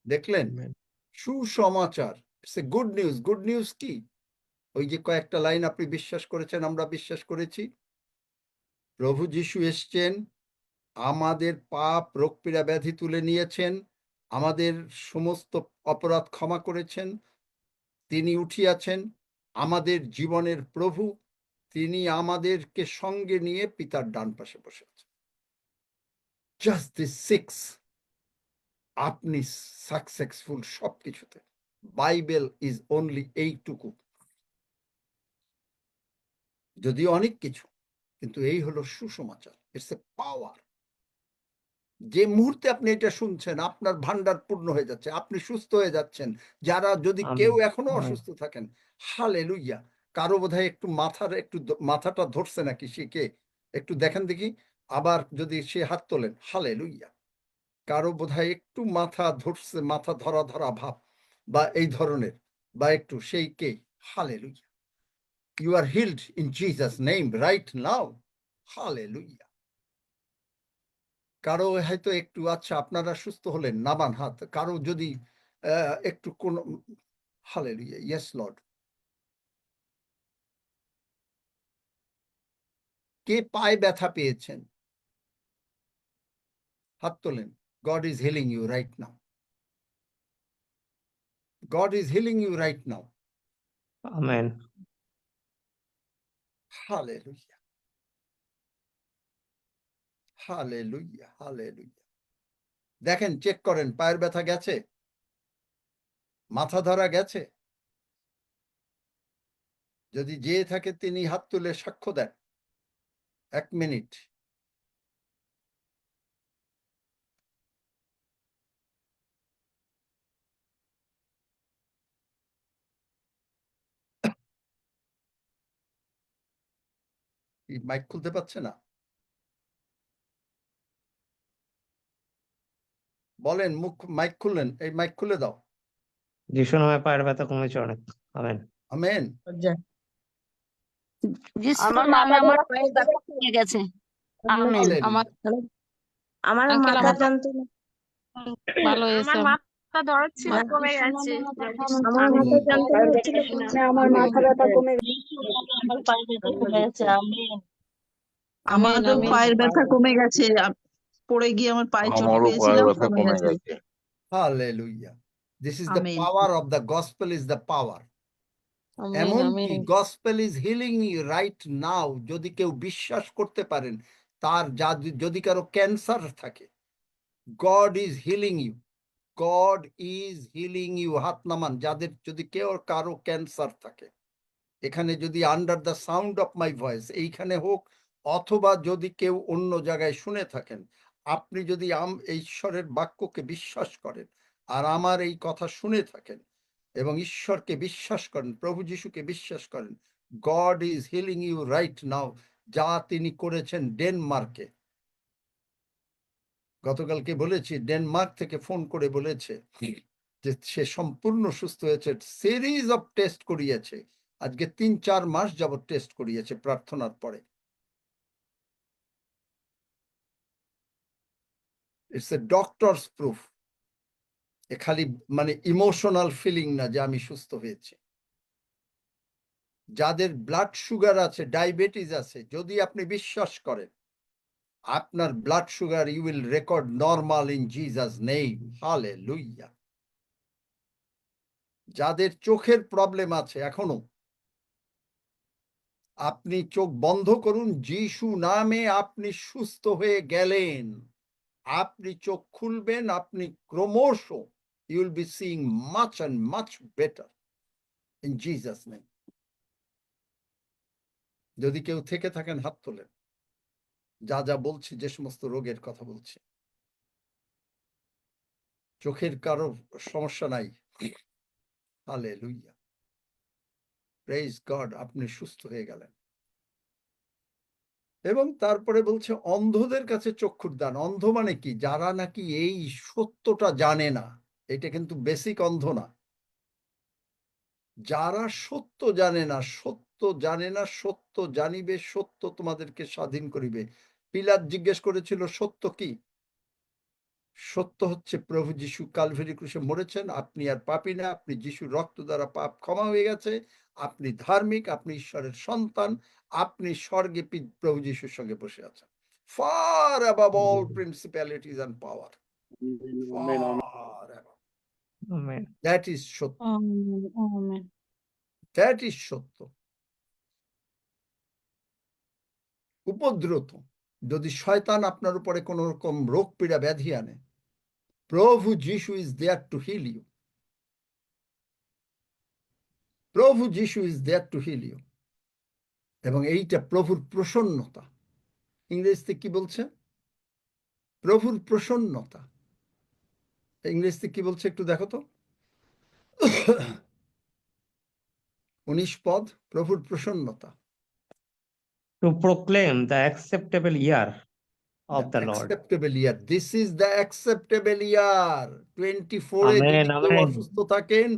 দেখলেন? Amen. সুসমাচার, it's a good news. Good news কি? ওই যে কয়েকটা লাইন আপনি বিশ্বাস করেছেন, আমরা বিশ্বাস করেছি। প্রভু যীশু এসছেন, আমাদের পাপ রোগ পীড়া ব্যাধি তুলে নিয়েছেন, আমাদের সমস্ত অপরাধ ক্ষমা করেছেন, তিনি উঠিয়াছেন, আমাদের জীবনের প্রভু, তিনি আমাদেরকে সঙ্গে নিয়ে পিতার ডান পাশে বসে আছেন। জাস্ট দিস 6, আপনি সাকসেসফুল সবকিছুতে। বাইবেল ইজ অনলি এইটুকু, যদিও অনেক কিছু, কিন্তু এই হলো সুসমাচার। ইটস এ পাওয়ার। যে মুহূর্তে আপনি এটা শুনছেন, আপনার ভান্ডার পূর্ণ হয়ে যাচ্ছে, আপনি সুস্থ হয়ে যাচ্ছেন। যারা যদি আমেন। কেউ এখনো আমেন। অসুস্থ থাকেন, হালেলুইয়া। কারো বোধহয় একটু মাথাটা ধরছে নাকি, সে কে একটু দেখেন দেখি। আবার যদি সে হাত তোলেন, হালেলুইয়া। কারো বোধহয় একটু মাথা ধরছে, মাথা ধরা ধরা ভাব বা এই ধরনের, বা একটু, সেই কে? Hallelujah. You are healed in Jesus' name right now. Hallelujah. কারো হয়তো একটু, আচ্ছা আপনারা সুস্থ হলেন, নামান হাত। কারো যদি একটু কোন, হালেলুয়া, ইয়েস লর্ড। কে পায়ে ব্যথা পেয়েছেন, হাত তোলেন। God is healing you right now. God is healing you right now. Amen. Hallelujah, hallelujah, hallelujah. দেখেন, চেক করেন, পায়ের ব্যথা গেছে, মাথা ধরা গেছে। যদি যে থাকে তিনি হাত তুলে সাক্ষ্য দেন। 1 মিনিট। মাইক খুলতে পারছে না? বলেন, মুখ, মাইক খুললেন, এই মাইক খুলে দাও। যিশু নামে পায়ের ব্যথা কমেছে অনেক। আমেন। আমেন। যিশুর আমার নামে মাথা আমার ধরা পায়ের ব্যথা কমে গেছে। আমেন। হালেলুয়া। আমার আমার আঙ্কেল মাথা আমার যন্ত্রণা ভালো হয়েছে। আমার মাথা ধরা ছিল, আমার কমে গেছে। আমার আমি মাথা যন্ত্রণা হচ্ছিল, আমার মাথা ব্যথা কমে গেছে। আমার পায়ে ব্যথা কমে গেছে। আমিন। আমারও আমেন। পায়ের ব্যথা কমে গেছে। পড়ে গিয়ে আমার পায়ে চোট আমারও পায়ের পেয়েছিলাম, ব্যথা কমে কমে গেছে। গেছে। Hallelujah. This is the Amen. power of the gospel, is the power. Amen এমনকি amen gospel is healing you right now, যদি কেউ বিশ্বাস করতে পারেন তার যদি কারো ক্যান্সার থাকে, God is healing you, God is healing you. হাত নামান যাদের, যদি কেউ কারো ক্যান্সার থাকে, এখানে যদি under the sound of my voice এইখানে হোক, অথবা যদি কেউ অন্য জায়গায় শুনে থাকেন, আপনি যদি এই ঈশ্বরের বাক্যকে বিশ্বাস করেন আর আমার এই কথা শুনে থাকেন এবং ঈশ্বরকে বিশ্বাস করেন, প্রভু যিশুকে বিশ্বাস করেন, God is healing you right now, যা তিনি করেছেন ডেনমার্কে। গতকালকে বলেছি, ডেনমার্ক থেকে ফোন করে বলেছে যে সে সম্পূর্ণ সুস্থ হয়েছে, সিরিজ অফ টেস্ট করিয়েছে, আজকে 3-4 মাস যাবত টেস্ট করিয়েছে প্রার্থনার পরে। It's a doctor's proof. এ খালি মানে ইমোশনাল ফিলিং না যে আমি সুস্থ হয়েছি। যাদের ব্লাড সুগার আছে, ডায়াবেটিস আছে, যদি আপনি বিশ্বাস করেন, আপনার blood sugar you will record normal in Jesus name. Hallelujah. যাদের চোখের প্রবলেম আছে এখনো, আপনি চোখ বন্ধ করুন, যিশু নামে আপনি সুস্থ হয়ে গেলেন। আপনি চোখ খুলবেন, আপনি ক্রমশ you will be seeing much and much better in Jesus name. যদি কেউ থেকে থাকেন হাত তোলেন। যা যা বলছি, যে সমস্ত রোগের কথা বলছি, চোখের কারো সমস্যা নাই, হালেলুয়া, প্রেজ গড, আপনি সুস্থ হয়ে গেলেন। এবং তারপরে বলছে অন্ধদের কাছে চক্ষুর দান। অন্ধ মানে কি? যারা নাকি এই সত্যটা জানে না। এটা কিন্তু বেসিক অন্ধ না। যারা সত্য জানে না, সত্য জানে না, সত্য জানিবে, সত্য তোমাদেরকে স্বাধীন করিবে। পিলাত জিজ্ঞেস করেছিল সত্য কি? সত্য হচ্ছে প্রভু যিশু কালভারি ক্রুশে মরেছেন, আপনি আর পাপী না, আপনি যিশুর রক্ত দ্বারা পাপ ক্ষমা হয়ে গেছে, আপনি ধার্মিক, আপনি ঈশ্বরের সন্তান, আপনি স্বর্গে প্রভু যিশুর সঙ্গে বসে আছেন। Far above all principalities and power. Amen, amen. Far above. Amen. That is সত্য। আমিন আমিন That is সত্য। উপদ্রুত যদি শয়তান আপনার উপরে কোন রকম রোগ পীড়া ব্যাধি আনে, প্রভু যিশু is there to heal you. প্রভু যিশু is there to heal you. এবং এইটা প্রভুর প্রসন্নতা। ইংরেজিতে কি বলছে? প্রভুর প্রসন্নতা। ইংরেজিতে কি বলছে একটু দেখো তো। 19 পদ, প্রভুর প্রসন্নতা। To proclaim the acceptable year of The the Lord. acceptable year. This is the acceptable year. 24 A amen, যদি কেউ আমেন। অসুস্থ থাকেন,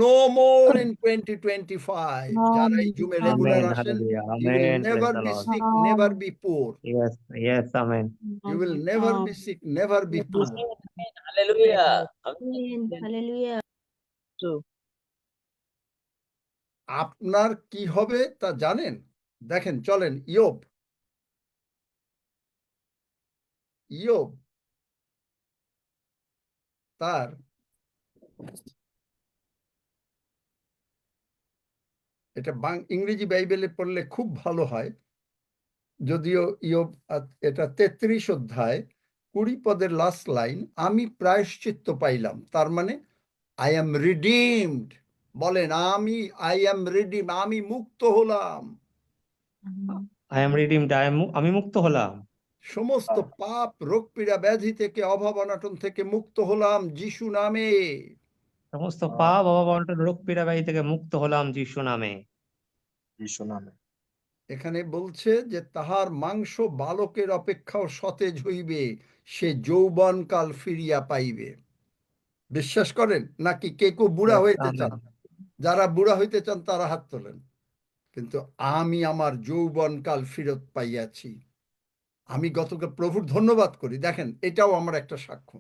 no more in 2025. যারা এই জুমে রেগুলার Amen. আসেন, Hallelujah. you will Amen. Praise never the be Lord. sick, never be poor. Yes, yes, amen. You will never be sick, never be poor. Hallelujah. Amin hallelujah আপনার কি হবে তা জানেন? দেখেন, চলেন ইয়োব। ইয়োব তার এটা ইংরেজি বাইবেলে পড়লে খুব ভালো হয়, যদিও ইয়োব এটা 33 অধ্যায় 20 পদের লাস্ট লাইন, আমি প্রায়শ্চিত্ত পাইলাম। তার মানে আই এম রিডিমড। বলেন, আই এম রিডিম, আমি মুক্ত হলাম। I am redeemed. আমি মুক্ত হলাম। সমস্ত পাপ, রোগ পীড়া ব্যাধি থেকে, অভাব অনটন থেকে মুক্ত হলাম যিশু নামে। সমস্ত পাপ, অভাব অনটন, রোগ পীড়া ব্যাধি থেকে মুক্ত হলাম যিশু নামে। যিশু নামে। এখানে বলছে যে তাহার মাংস বালকের অপেক্ষাও সতেজ হইবে, সে যৌবনকাল ফিরিয়া পাইবে। বিশ্বাস করেন নাকি? কে কেউ বুড়া Yes, হইতে amen. চান? যারা বুড়া হইতে চান তারা হাত তোলেন। কিন্তু আমি আমার যৌবনকাল ফিরত পাইয়াছি। আমি গতকাল প্রভুর ধন্যবাদ করি। দেখেন, এটাও আমার একটা সাক্ষ্য।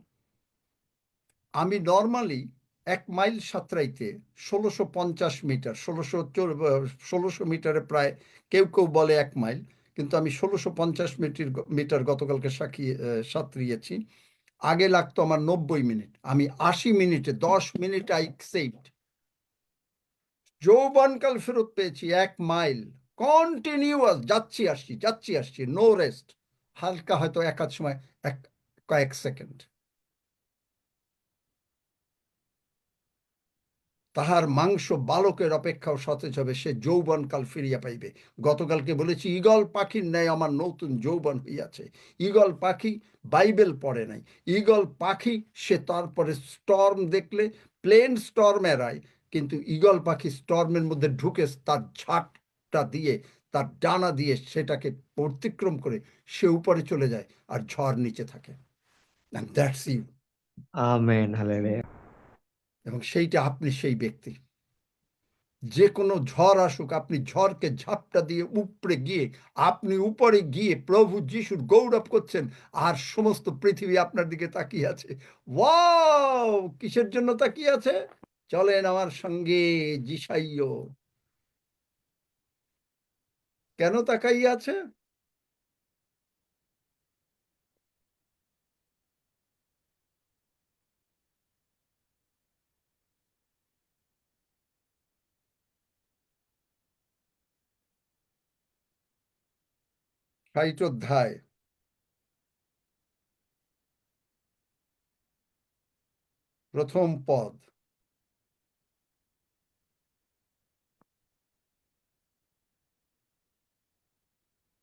আমি নর্মালি 1 মাইল সাঁতরাইতে 1650 মিটার, 1600 মিটারে প্রায়, কেউ কেউ বলে 1 মাইল, কিন্তু আমি 1650 মিটার গতকালকে সাঁতরিয়েছি। আগে লাগতো আমার 90 মিনিট, আমি 80 মিনিটে, 10 মিনিট আই সেভড যৌবনকাল ফেরত পেয়েছি, 1 মাইল কন্টিনিউয়াস, যাচ্ছি আসছি, নো রেস্ট। হালকা হয়তো একাধ সময় কয়েক সেকেন্ড। তাহার মাংস বালকের অপেক্ষাও সতেজ হবে, সে যৌবনকাল ফিরিয়া পাইবে। গতকালকে বলেছি, ঈগল পাখির ন্যায় আমার নতুন যৌবন হইয়াছে। ঈগল পাখি বাইবেল পড়ে নাই। ঈগল পাখি সে তারপরে স্টর্ম দেখলে প্লেন স্টর্ম এড়ায়, কিন্তু ঈগল পাখি স্টর্মের মধ্যে ঢুকে তার ঝাঁকটা দিয়ে, তার ডানা দিয়ে সেটাকে অতিক্রম করে সে উপরে চলে যায়, আর ঝড় নিচে থাকে। And that's you. Amen, hallelujah. এবং সেইটা আপনি সেই ব্যক্তি। যে কোনো ঝড় আসুক, আপনি ঝড়কে ঝাপটা দিয়ে উপরে গিয়ে, আপনি উপরে গিয়ে প্রভু যিশুর গৌরব করছেন, আর সমস্ত পৃথিবী আপনার দিকে তাকিয়ে আছে। ওয়াও! কিসের জন্য তাকিয়ে আছে? চলেন আমার সঙ্গে যিশাইও। কেন তাকাইয়ে আছে? ষাট অধ্যায়, প্রথম পদ।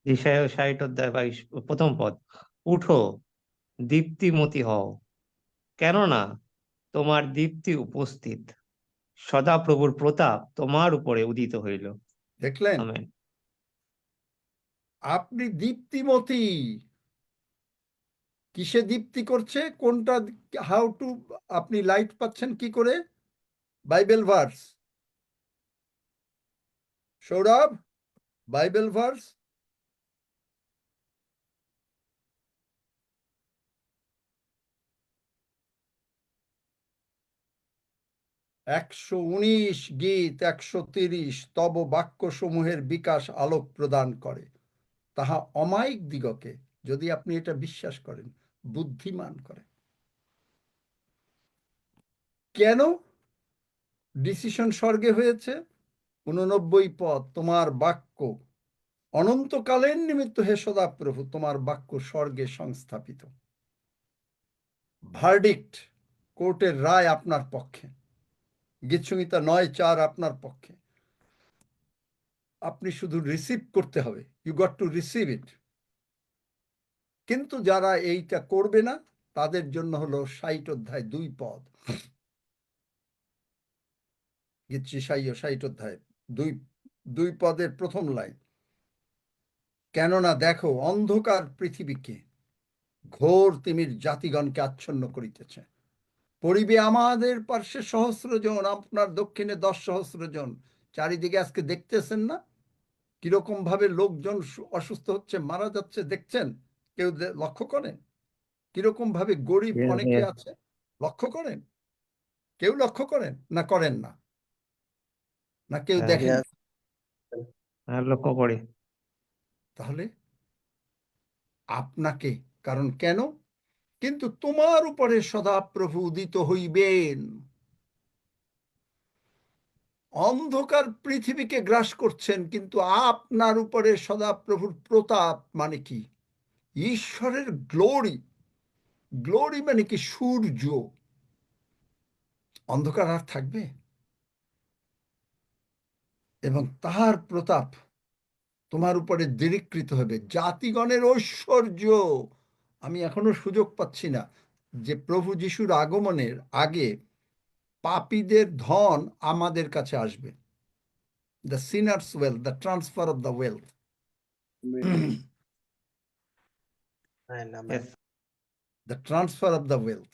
ঈশায়া 60 অধ্যায় 22 প্রথম পদ। উঠো, দীপ্তিমতী হও, কেননা তোমার দীপ্তি উপস্থিত, সদাপ্রভুর প্রতাপ তোমার উপরে উদিত হইল। দেখলেন? আমেন। আপনি দীপ্তিমতী। কিসে দীপ্তি করছে? কোনটা? হাউ টু আপনি লাইট পাচ্ছেন কি করে? Bible verse. Sourav, Bible verse. একশো 19 গীত 130, তব বাক্য সমূহের বিকাশ আলোক প্রদান করে, তাহা অমায়িক দিগকে, যদি আপনি এটা বিশ্বাস করেন, বুদ্ধিমান করে। কেন ডিসিশন স্বর্গে হয়েছে? 89 পদ, তোমার বাক্য অনন্তকালের নিমিত্ত হে সদাপ্রভু, তোমার বাক্য স্বর্গে সংস্থাপিত। ভার্ডিক্ট, কোর্টের রায় আপনার পক্ষে। গীতসংহিতা 9:4 আপনার পক্ষে। আপনি শুধু রিসিভ করতে হবে, you got to receive it. কিন্তু যারা এইটা করবে না, তাদের জন্য হলো 60 অধ্যায় 2 পদ। গীতশাইয় 60 অধ্যায় 2 পদের প্রথম লাইন। কেননা দেখো, অন্ধকার পৃথিবীকে, ঘোর তিমির জাতিগণকে আচ্ছন্ন করিতেছে। পড়িবে আমাদের পার্শ্বে 1,000 জন, আপনার দক্ষিণে 10,000 জন। চারিদিকে আজকে দেখতেছেন না কিরকম ভাবে লোকজন অসুস্থ হচ্ছে, মারা যাচ্ছে? দেখছেন? কেউ লক্ষ্য করেন কিরকম ভাবে গরিব অনেকে আছে? লক্ষ্য করেন? কেউ লক্ষ্য করেন না করেন না? না কেউ হ্যাঁ, দেখেন? লক্ষ্য করি। তাহলে আপনাকে, কারণ কেন? কিন্তু তোমার উপরে সদাপ্রভু উদিত হইবেন। অন্ধকার পৃথিবীকে গ্রাস করছেন, কিন্তু আপনার উপরে সদাপ্রভুর প্রতাপ মানে কি? ঈশ্বরের গ্লোরি। গ্লোরি মানে কি? সূর্য। অন্ধকার আর থাকবে? এবং তাহার প্রতাপ তোমার উপরে দৃঢ়ীকৃত হবে। জাতিগণের ঐশ্বর্য। আমি এখনো সুযোগ পাচ্ছি না যে প্রভু যিশুর আগমনের আগে পাপীদের ধন আমাদের কাছে আসবে। The sinner's wealth, the transfer of the wealth. Yes. The transfer of the wealth.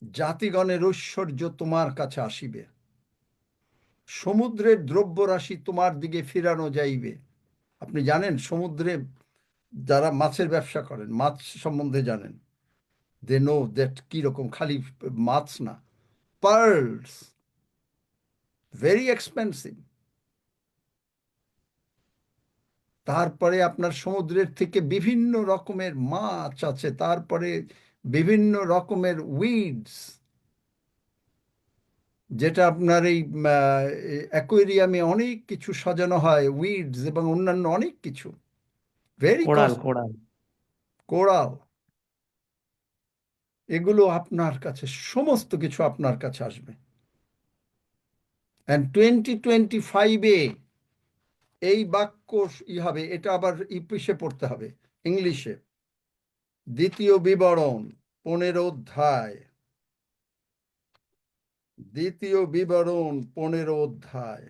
জাতিগণের ঐশ্বর্য তোমার কাছে আসিবে। সমুদ্রের দ্রব্যরাশি তোমার দিকে ফিরানো যাইবে। আপনি জানেন, সমুদ্রে যারা মাছের ব্যবসা করেন, মাছ সম্বন্ধে জানেন, দে নো দ্যাট কিরকম, খালি মাছ না, পার্লস, ভেরি এক্সপেন্সিভ। তারপরে আপনার সমুদ্রের থেকে বিভিন্ন রকমের মাছ আছে, তারপরে বিভিন্ন রকমের উইডস, যেটা আপনার এই অ্যাকোয়ারিয়ামে অনেক কিছু সাজানো হয়, উইডস এবং অন্যান্য অনেক কিছু, very coral cost, coral coral, এগুলো আপনার কাছে, সমস্ত কিছু আপনার কাছে আসবে। অ্যান্ড 2025-এ এই বাক্য হবে, এটা আবার ইপিসে পড়তে হবে, ইংলিশে, দ্বিতীয় বিবরণ 15 অধ্যায়, দ্বিতীয় বিবরণ 15 অধ্যায়।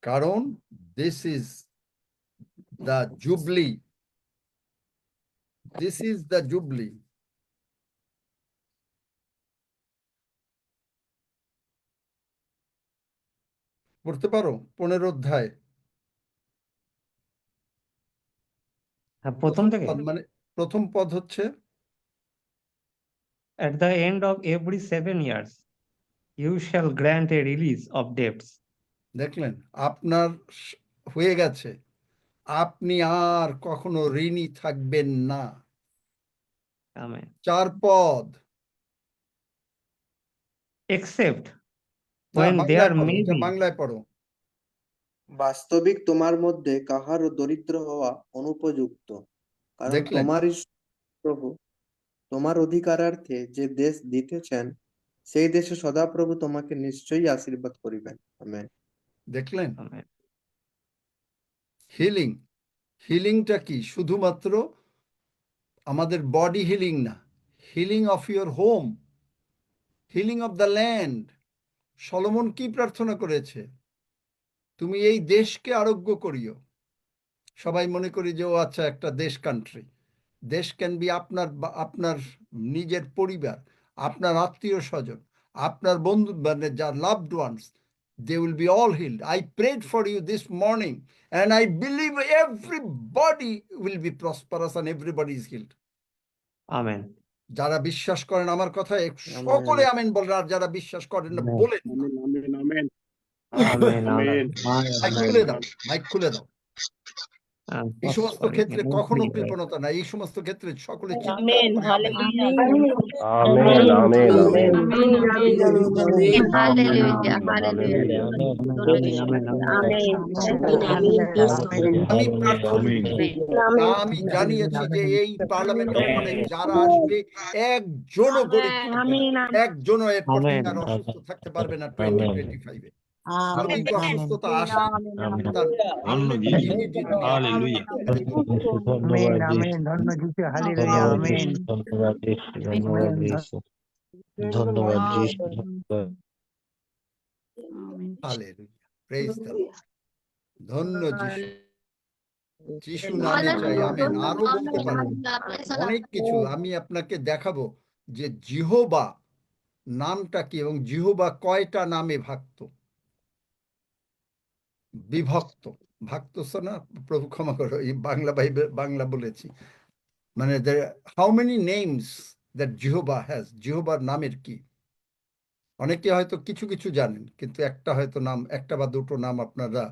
কারণ this is the jubilee, this is the jubilee. পড়তে পারো 15 অধ্যায় হ্যাঁ, প্রথম থেকে পদ, মানে প্রথম পদ হচ্ছে, at the end of every 7 years you shall grant a release of debts. দেখলেন, আপনার হয়ে গেছে, আপনি আর কখনো ঋণী থাকবেন না। Amen. 4 পদ, Except না when বাংলায় there পড়ো, may এটা be বাংলায় পড়ো। বাস্তবিক তোমার মধ্যে কাহারও দরিদ্র হওয়া অনুপযুক্ত, কারণ দেখলেন, তোমার ঈশ্বর প্রভু তোমার অধিকারার্থে যে দেশ দিতেছেন, সেই দেশে সদাপ্রভু তোমাকে নিশ্চয়ই আশীর্বাদ করিবেন। আমেন। দেখলেন, Amen. হিলিং, হিলিংটা কি? শুধুমাত্র আমাদের বডি হিলিং না, healing of your home, healing of the land. Solomon কি প্রার্থনা করেছে? তুমি এই দেশকে আরোগ্য করিও। সবাই মনে করি যে ও আচ্ছা একটা দেশ, কান্ট্রি। দেশ ক্যান বি আপনার, আপনার নিজের পরিবার, আপনার আত্মীয় স্বজন, আপনার বন্ধু, মানে যার loved ones, they will be all healed. I prayed for you this morning and I believe everybody will be prosperous and everybody is healed. Amen. যারা বিশ্বাস করেন আমার কথা, সকলে আমেন বলেন, আর যারা বিশ্বাস করেন না বলেন না। Amen amen amen Amen. Amen mike Amen. খুলে দাও, মাইক খুলে দাও। I'm এই so সমস্ত sorry. ক্ষেত্রে কখনো Amen. কৃপণতা নাই, এই সমস্ত ক্ষেত্রে সকলে চিৎকার আমেন করে amen. Hallelujah amen amen amen Hallelujah, hallelujah. Amen আমি প্রার্থনা করছি, তা আমি জানিয়েছি যে এই পার্লামেন্ট অফ গডে যারা আসবে, একজনও গরিব থাকবে না, একজনও এরপর Amen. থেকে আর অসুস্থ থাকতে পারবে না 2025-এ। যদি অসুস্থতা আসে, তার immediately হালেলুয়া Amen. Amen. ধন্যবাদ যিশু। Hallelujah. Amen. ধন্যবাদ যিশু, ধন্যবাদ যিশু, ধন্যবাদ যিশু, ধন্যবাদ। Hallelujah, praise the Lord. ধন্য যিশু, যিশু নামে চাই, আমেন। আরো বলতে পারেন অনেক কিছু, আমি আপনাকে দেখাবো যে জিহোবা নামটা কি এবং জিহোবা কয়টা নামে বিভক্ত। ভাক্ত না, প্রভু ক্ষমা করো, এই বাংলা বাইবেল বাংলা বলেছি, মানে how many names that Jehovah has, জিহোবার নামের কি? অনেকে হয়তো কিছু কিছু জানেন, কিন্তু একটা হয়তো নাম, একটা বা দুটো নাম আপনারা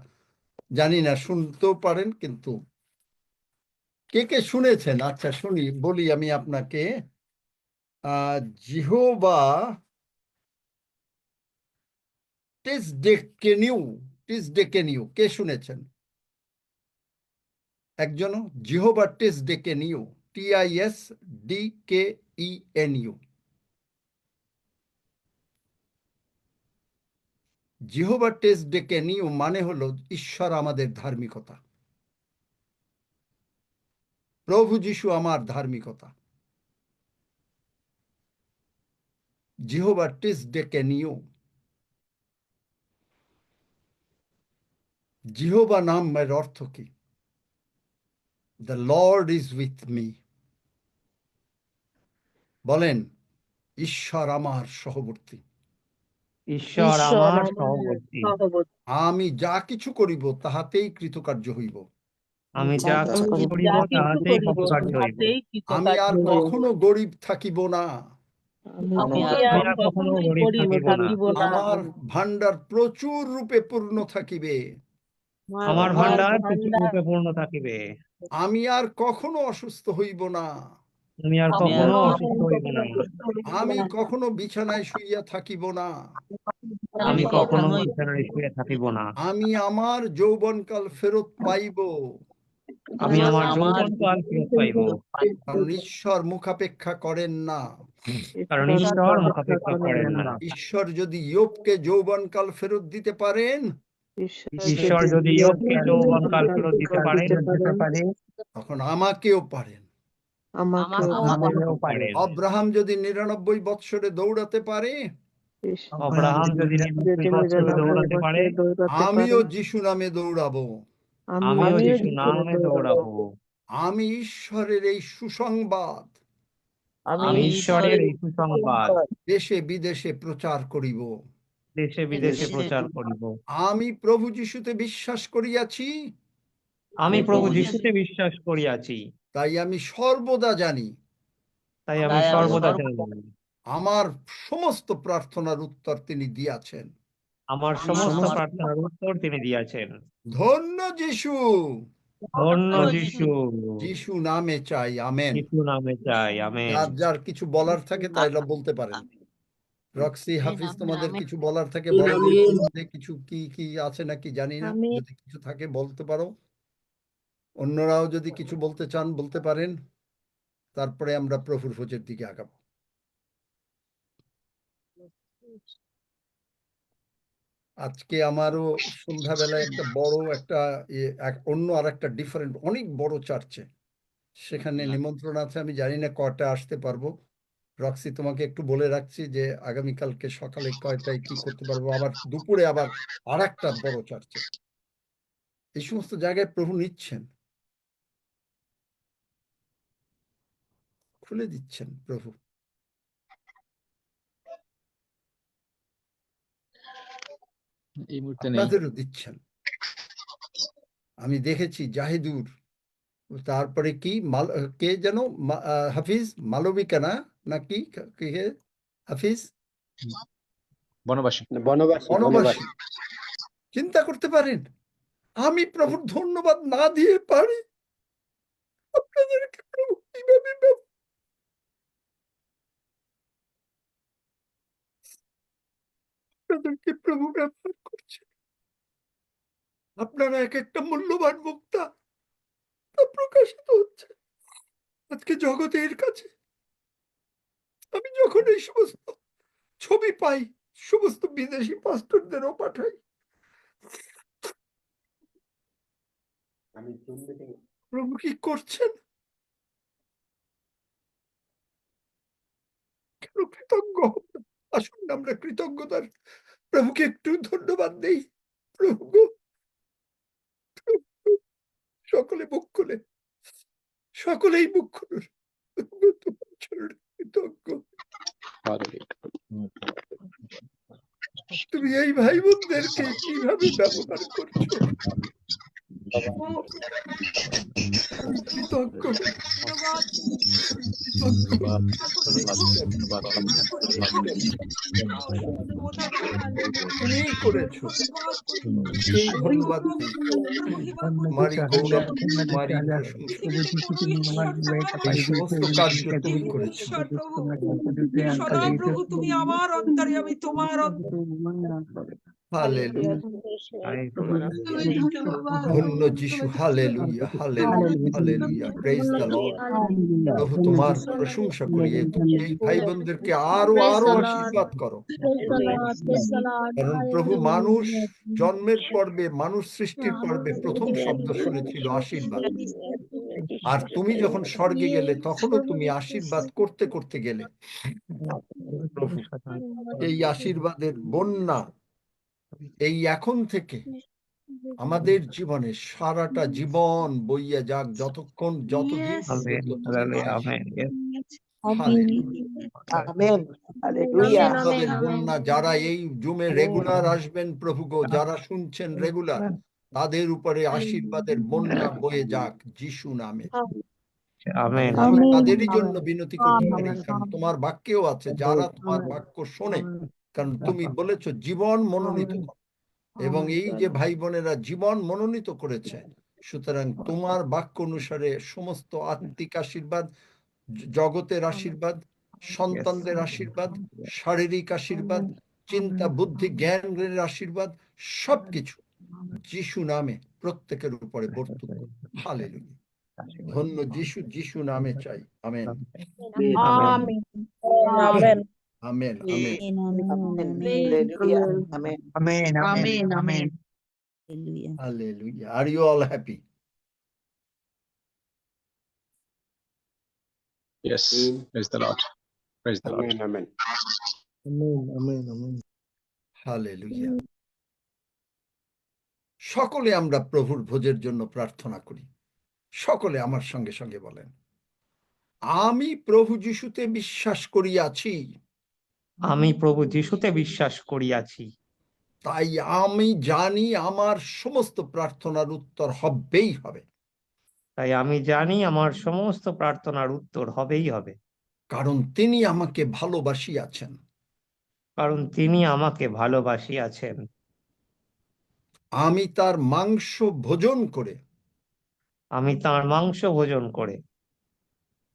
জানি না, শুনতেও পারেন, কিন্তু কে কে শুনেছেন? আচ্ছা শুনি, বলি আমি আপনাকে। জিহোবা টিসডেকেনিউ, কে শুনেছেন? একজনও? Jehovah টিসডেকেনিউ, TISDKENU। জিহোবা টিসডেকেনিউ মানে হলো ঈশ্বর আমাদের ধার্মিকতা, প্রভু যিশু আমার ধার্মিকতা। জিহোবা টিসডেকেনিউ, জিহোবা নামের অর্থ কি? The Lord is with me. বলেন, ঈশ্বর আমার সহবর্তী। ঈশ্বর আমার সহবর্তী। আমি যা কিছু করিব তাহাতেই কৃতকার্য হইব। আমি যা কিছু করিব তাহাতেই কৃতকার্য হইব। আমি আর কখনো গরিব থাকিব না। আমি আর কখনো গরিব থাকিব না। আমার ভান্ডার প্রচুর রূপে পূর্ণ থাকিবে। আমার ভান্ডার প্রচুর রূপে পূর্ণ থাকিবে। আমি আর কখনো অসুস্থ হইব না। আমি আর কখনো অসুস্থ হইব না। আমি কখনো বিছানায় শুইয়া থাকিব না। আমি কখনো বিছানায় শুয়ে থাকিব না। আমি আমার যৌবনকাল ফেরত পাইব, আমি আমার যৌবনকাল ফেরত পাইব, কারণ ঈশ্বর মুখাপেক্ষা করেন না। কারণ ঈশ্বর মুখাপেক্ষা করেন না। ঈশ্বর যদি ইয়োবকে যৌবনকাল ফেরত দিতে পারেন, ঈশ্বর যদি ইয়োবকে যৌবনকাল ফেরত দিতে পারেন, তখন আমাকেও পারেন। আমাদেরও পারেন। আব্রাহাম যদি 99 বৎসরে দৌড়াতে পারে, আব্রাহাম যদি 99 বছরে দৌড়াতে পারে, আমিও যিশু নামে দৌড়াবো। আমিও যিশু নামে দৌড়াবো। আমি ঈশ্বরের এই সুসংবাদ আমি ঈশ্বরের এই সুসংবাদ দেশে বিদেশে প্রচার করিব। দেশে বিদেশে প্রচার করিব। আমি প্রভু যিশুতে বিশ্বাস করিয়াছি, আমি প্রভু যিশুতে বিশ্বাস করিয়াছি, তাই আমি সর্বদা জানি তাই আমি সর্বদা জানি আমার সমস্ত প্রার্থনার উত্তর তিনি দিয়াছেন। আমার সমস্ত প্রার্থনার উত্তর তিনি দিয়াছেন। ধন্য যিশু, ধন্য যিশু। যিশু নামে চাই, আমেন। যিশু নামে চাই, আমেন। যার যার কিছু বলার থাকে তাইরা বলতে পারেন। রক্সি, হাফিজ, তোমাদের কিছু বলার থাকে বড়দের মধ্যে কিছু কি কি আছে নাকি জানি না, যদি কিছু থাকে বলতে পারো। অন্যরাও যদি কিছু বলতে চান বলতে পারেন, তারপরে আমরা প্রভুর ভোজের দিকে আগাবো। আজকে আমারও সন্ধ্যাবেলায় একটা বড় একটা অন্য আর একটা ডিফারেন্ট অনেক বড় চার্চে, সেখানে নিমন্ত্রণ আছে। আমি জানি না কয়টা আসতে পারবো। রক্সি, তোমাকে একটু বলে রাখছি যে আগামীকালকে সকালে কয়টায় কি করতে পারবো। আবার দুপুরে আবার আর একটা বড় চার্চে। এই সমস্ত জায়গায় প্রভু নিচ্ছেন, খুলে দিচ্ছেন প্রভু। এই মুহূর্তে নেই। আপনাদেরও দিচ্ছেন। আমি দেখেছি জাহিদুর, তারপরে কি কে যেন হাফিজ মালবিকা না নাকি কে হাফিজ বনবাসী। বনবাসী। চিন্তা করতে পারেন, আমি প্রভুর ধন্যবাদ না দিয়ে পারি আপনাদেরকে প্রভু কিভাবে আপনাদেরকে প্রভু ব্যবহার করছে। আপনারা এক একটা মূল্যবান বক্তা, তা প্রকাশিত হচ্ছে আজকে জগতের কাছে। আমি যখন এই সমস্ত ছবি পাই, সমস্ত বিদেশি পাস্টরদেরও পাঠাই, প্রভু কি করছেন, কেন কৃতজ্ঞ হব না? আসুন আমরা কৃতজ্ঞতার প্রভুকে একটু ধন্যবাদ দেই। প্রভু গো, সকলে মুখ খুলে, সকলেই মুখ খুলুন। তোমার চরণে কৃতজ্ঞ। তুমি এই ভাই বোনদেরকে কিভাবে ব্যবহার করছো, আমি কৃতজ্ঞ। তুমি করেছো, এই ধন্যবাদ দিই। তোমারই গৌরব, তোমারই প্রশংসা, এই সমস্ত কার্য তুমি করেছো। প্রভু তুমি আমার অন্তরে, আমি তোমার হালেলুয়া, ধন্য Jishu, hallelujah, hallelujah, hallelujah, praise the Lord. প্রভু তোমার প্রশংসা করি, এই ভাই বোনদেরকে আরো আরো আশীর্বাদ করো। কারণ প্রভু মানুষ জন্মের পর্বে, মানুষ সৃষ্টির পর্বে প্রথম শব্দ শুনেছিল আশীর্বাদ। আর তুমি যখন স্বর্গে গেলে তখনও তুমি আশীর্বাদ করতে করতে গেলে। প্রভু এই আশীর্বাদের বন্যা এই এখন থেকে আমাদের জীবনে সারাটা জীবন বইয়া যাক, যতক্ষণ যতদিন পর্যন্ত তুমি আসবে। আশীর্বাদের বন্যা যারা এই জুমে রেগুলার আসবেন প্রভু গো, যারা শুনছেন রেগুলার, তাদের উপরে আশীর্বাদের বন্যা বয়ে যাক যিশু নামে। আমি তাদেরই জন্য বিনতি করতে পারি, কারণ তোমার বাক্যেও আছে যারা তোমার বাক্য শোনে, কারণ তুমি বলেছো জীবন মনোনীত করো। এবং এই যে ভাই বোনেরা জীবন মনোনীত করেছে, সুতরাং তোমার বাক্য অনুসারে সমস্ত আত্মিক আশীর্বাদ জগতের আশীর্বাদ, সন্তানদের আশীর্বাদ, শারীরিক আশীর্বাদ, চিন্তা, বুদ্ধি, জ্ঞানের আশীর্বাদ, সবকিছু যিশু নামে প্রত্যেকের উপরে বর্তুক। হালেলুয়া। ধন্য যিশু, যিশু নামে চাই। Amen, Amen. Amen, amen. Amen amen. Hallelujah. Are you all happy? Yes. Praise the Lord. Praise the Lord. Amen amen amen Hallelujah. সকলে আমরা প্রভুর ভোজের জন্য প্রার্থনা করি। সকলে আমার সঙ্গে সঙ্গে বলেন, আমি প্রভু যিশুতে বিশ্বাস করিয়াছি, আমি প্রভু যিশুতে বিশ্বাস করিয়াছি, তাই আমি জানি আমার সমস্ত প্রার্থনার উত্তর হবেই হবে। তাই আমি জানি আমার সমস্ত প্রার্থনার উত্তর হবেই হবে, কারণ তিনি আমাকে ভালোবাসিয়াছেন। কারণ তিনি আমাকে ভালোবাসিয়াছেন। আমি তার মাংস ভোজন করে আমি তাঁর মাংস ভোজন করে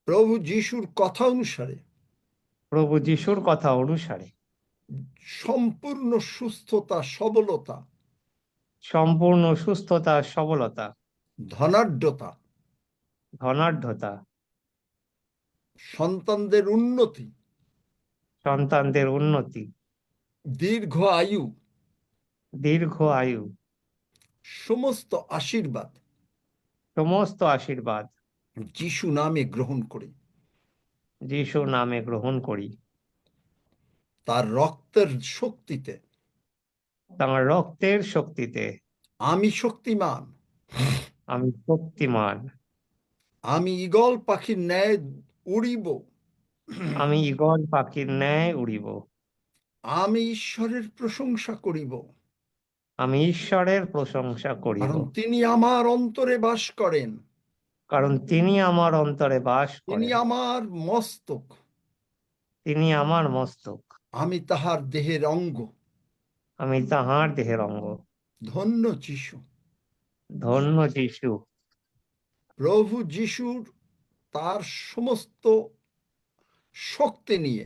প্রভু যিশুর কথা অনুসারে প্রভু যিশুর কথা অনুসারে সম্পূর্ণ সুস্থতা, সবলতা, সম্পূর্ণ সুস্থতা, সবলতা, ধনাঢ্যতা, ধনাঢ্যতা, সন্তানদের উন্নতি, সন্তানদের উন্নতি, দীর্ঘ আয়ু, দীর্ঘ আয়ু, সমস্ত আশীর্বাদ সমস্ত আশীর্বাদ যিশু নামে গ্রহণ করি। যিশু নামে গ্রহণ করি। তার রক্তের শক্তিতে তাঁর রক্তের শক্তিতে আমি শক্তিমান। আমি শক্তিমান। আমি ঈগল পাখির ন্যায় উড়িব। আমি ঈগল পাখির ন্যায় উড়িব। আমি ঈশ্বরের প্রশংসা করিব, আমি ঈশ্বরের প্রশংসা করিব, কারণ তিনি আমার অন্তরে বাস করেন। কারণ তিনি আমার অন্তরে বাস তিনি করেন। আমার মস্তক, তিনি আমার মস্তক, আমি তাহার দেহের অঙ্গ। আমি তাহার দেহের অঙ্গ। ধন্য যিশু। ধন্য যিশু। প্রভু যিশুর তার সমস্ত শক্তি নিয়ে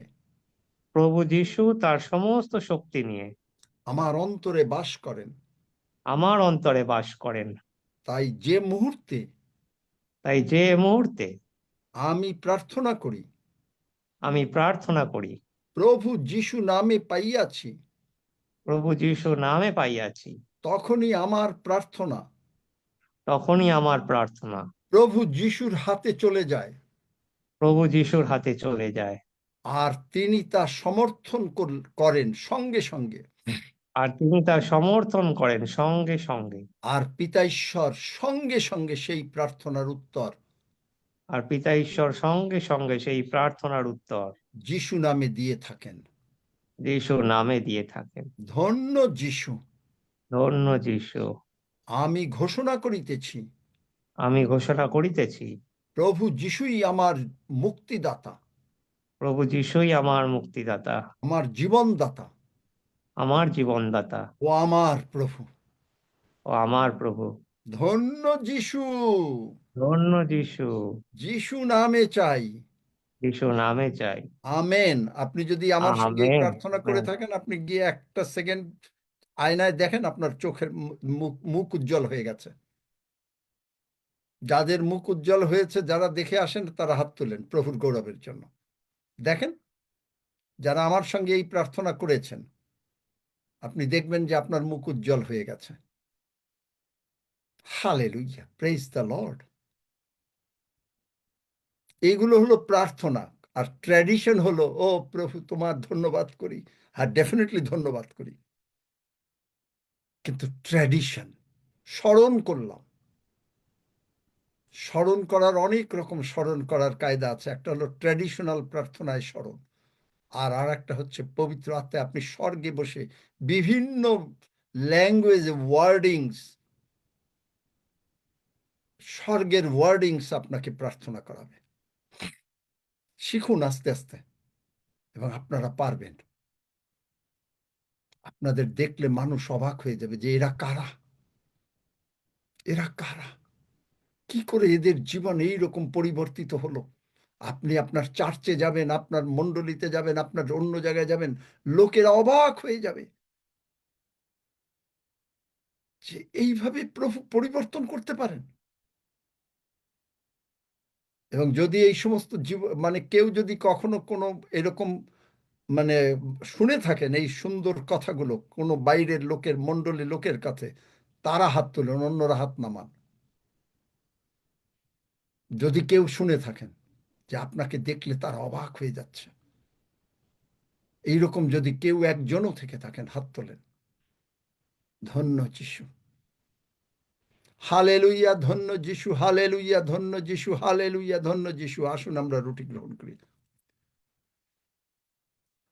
প্রভু যিশু তার সমস্ত শক্তি নিয়ে আমার অন্তরে বাস করেন। আমার অন্তরে বাস করেন। তাই যে মুহূর্তে তাই যে মুহূর্তে আমি প্রার্থনা করি, আমি প্রার্থনা করি, প্রভু যিশু নামে পাইয়াছি, প্রভু যিশু নামে পাইয়াছি, তখনই আমার প্রার্থনা তখনই আমার প্রার্থনা প্রভু যিশুর হাতে চলে যায়, প্রভু যিশুর হাতে চলে যায়। আর তিনি তা সমর্থন করেন সঙ্গে সঙ্গে। আর তিনি তা সমর্থন করেন সঙ্গে সঙ্গে। আর পিতা ঈশ্বর সঙ্গে সঙ্গে সেই প্রার্থনার উত্তর আর পিতা ঈশ্বর সঙ্গে সঙ্গে সেই প্রার্থনার উত্তর যিশু নামে দিয়ে থাকেন। যিশু নামে দিয়ে থাকেন। ধন্য যিশু। ধন্য যিশু। আমি ঘোষণা করিতেছি, আমি ঘোষণা করিতেছি, প্রভু যিশুই আমার মুক্তিদাতা, প্রভু যিশুই আমার মুক্তিদাতা, আমার জীবনদাতা, আমার জীবনদাতা ও আমার প্রভু। ও আমার প্রভু। ধন্য যিশু। ধন্য যিশু। যিশু নামে চাই। যিশু নামে চাই। আমেন। আপনি যদি আমার সঙ্গে এই আমেন। প্রার্থনা করে থাকেন, আপনি গিয়ে একটা সেকেন্ড আয়নায় দেখেন, আপনার চোখের মুখ উজ্জ্বল হয়ে গেছে। যাদের মুখ উজ্জ্বল হয়েছে, যারা দেখে আসেন তারা হাত তুলেন প্রভুর গৌরবের জন্য। দেখেন, যারা আমার সঙ্গে এই প্রার্থনা করেছেন, আপনি দেখবেন যে আপনার মুখ উজ্জ্বল হয়ে গেছে। Hallelujah, praise the Lord. এইগুলো হলো প্রার্থনা। আর ট্র্যাডিশন হলো, ও প্রভু তোমার ধন্যবাদ করি। আর ডেফিনেটলি ধন্যবাদ করি, কিন্তু ট্র্যাডিশন স্মরণ করলাম। স্মরণ করার অনেক রকম স্মরণ করার কায়দা আছে। একটা হলো ট্র্যাডিশনাল প্রার্থনায় স্মরণ, আর একটা হচ্ছে পবিত্র আত্মায় আপনি স্বর্গে বসে বিভিন্ন ল্যাঙ্গুয়েজ ওয়ার্ডিংস, স্বর্গের ওয়ার্ডিংস আপনাকে প্রার্থনা করাবে। শিখুন আস্তে আস্তে, এবং আপনারা পারবেন। আপনাদের দেখলে মানুষ অবাক হয়ে যাবে যে এরা কারা, এরা কারা, কি করে এদের জীবন এইরকম পরিবর্তিত হলো। আপনি আপনার চার্চে যাবেন, আপনার মণ্ডলীতে যাবেন, আপনার অন্য জায়গায় যাবেন, লোকেরা অবাক হয়ে যাবে যে এইভাবে প্রভু পরিবর্তন করতে পারেন। এবং যদি এই সমস্ত মানে কেউ যদি কখনো কোনো এরকম মানে শুনে থাকেন এই সুন্দর কথাগুলো কোনো বাইরের লোকের মণ্ডলী লোকের কাছে, তারা হাত তুলেন, অন্যরা হাত নামান। যদি কেউ শুনে থাকেন যে আপনাকে দেখলে তারা অবাক হয়ে যাচ্ছে, এইরকম যদি কেউ একজনও থেকে থাকেন, হাত তোলেন। ধন্য যিশু, হালেলুইয়া, ধন্য যিশু, হালেলুইয়া, ধন্য যিশু, হালেলুইয়া, ধন্য যিশু। আসুন আমরা রুটি গ্রহণ করি।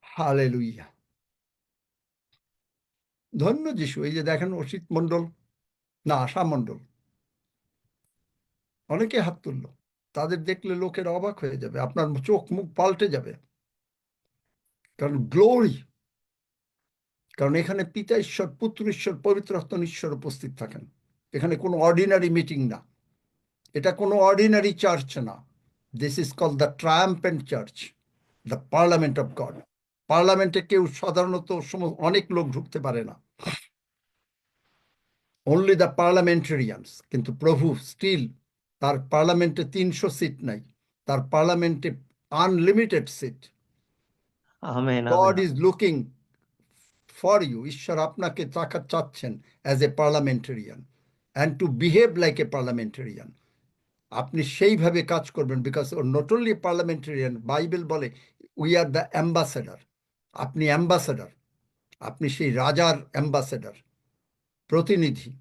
হালেলুইয়া, ধন্য যিশু। এই যে দেখেন অসিত মণ্ডল, না আশা মণ্ডল, অনেকে হাত তুললো। তাদের দেখলে লোকের অবাক হয়ে যাবে, আপনার চোখ মুখ পাল্টে যাবে। কারণ গ্লোরি, কারণ এখানে পিতা ঈশ্বর, পুত্র ঈশ্বর, পবিত্র আত্মা ঈশ্বর উপস্থিত থাকেন। এখানে কোনো অর্ডিনারি মিটিং না, এটা কোনো অর্ডিনারি চার্চ না। This is called the triumphant church, the parliament of God. পার্লামেন্টে কেউ সাধারণত অনেক লোক ঢুকতে পারে না, অনলি দ্য পার্লামেন্টারিয়ানস। কিন্তু প্রভু স্টিল তার পার্লামেন্টে 300 সিট নাই, তার পার্লামেন্টে unlimited seat. Amen, God amen. Is looking for you. ঈশ্বর আপনাকে চাচ্ছেন as a parliamentarian and to behave like a parliamentarian. আপনি সেইভাবে কাজ করবেন, because not only parliamentarian, Bible বলে উই আর দ্য অ্যাম্বাসেডার। আপনি অ্যাম্বাসেডার, আপনি সেই রাজার অ্যাম্বাসেডার, প্রতিনিধি।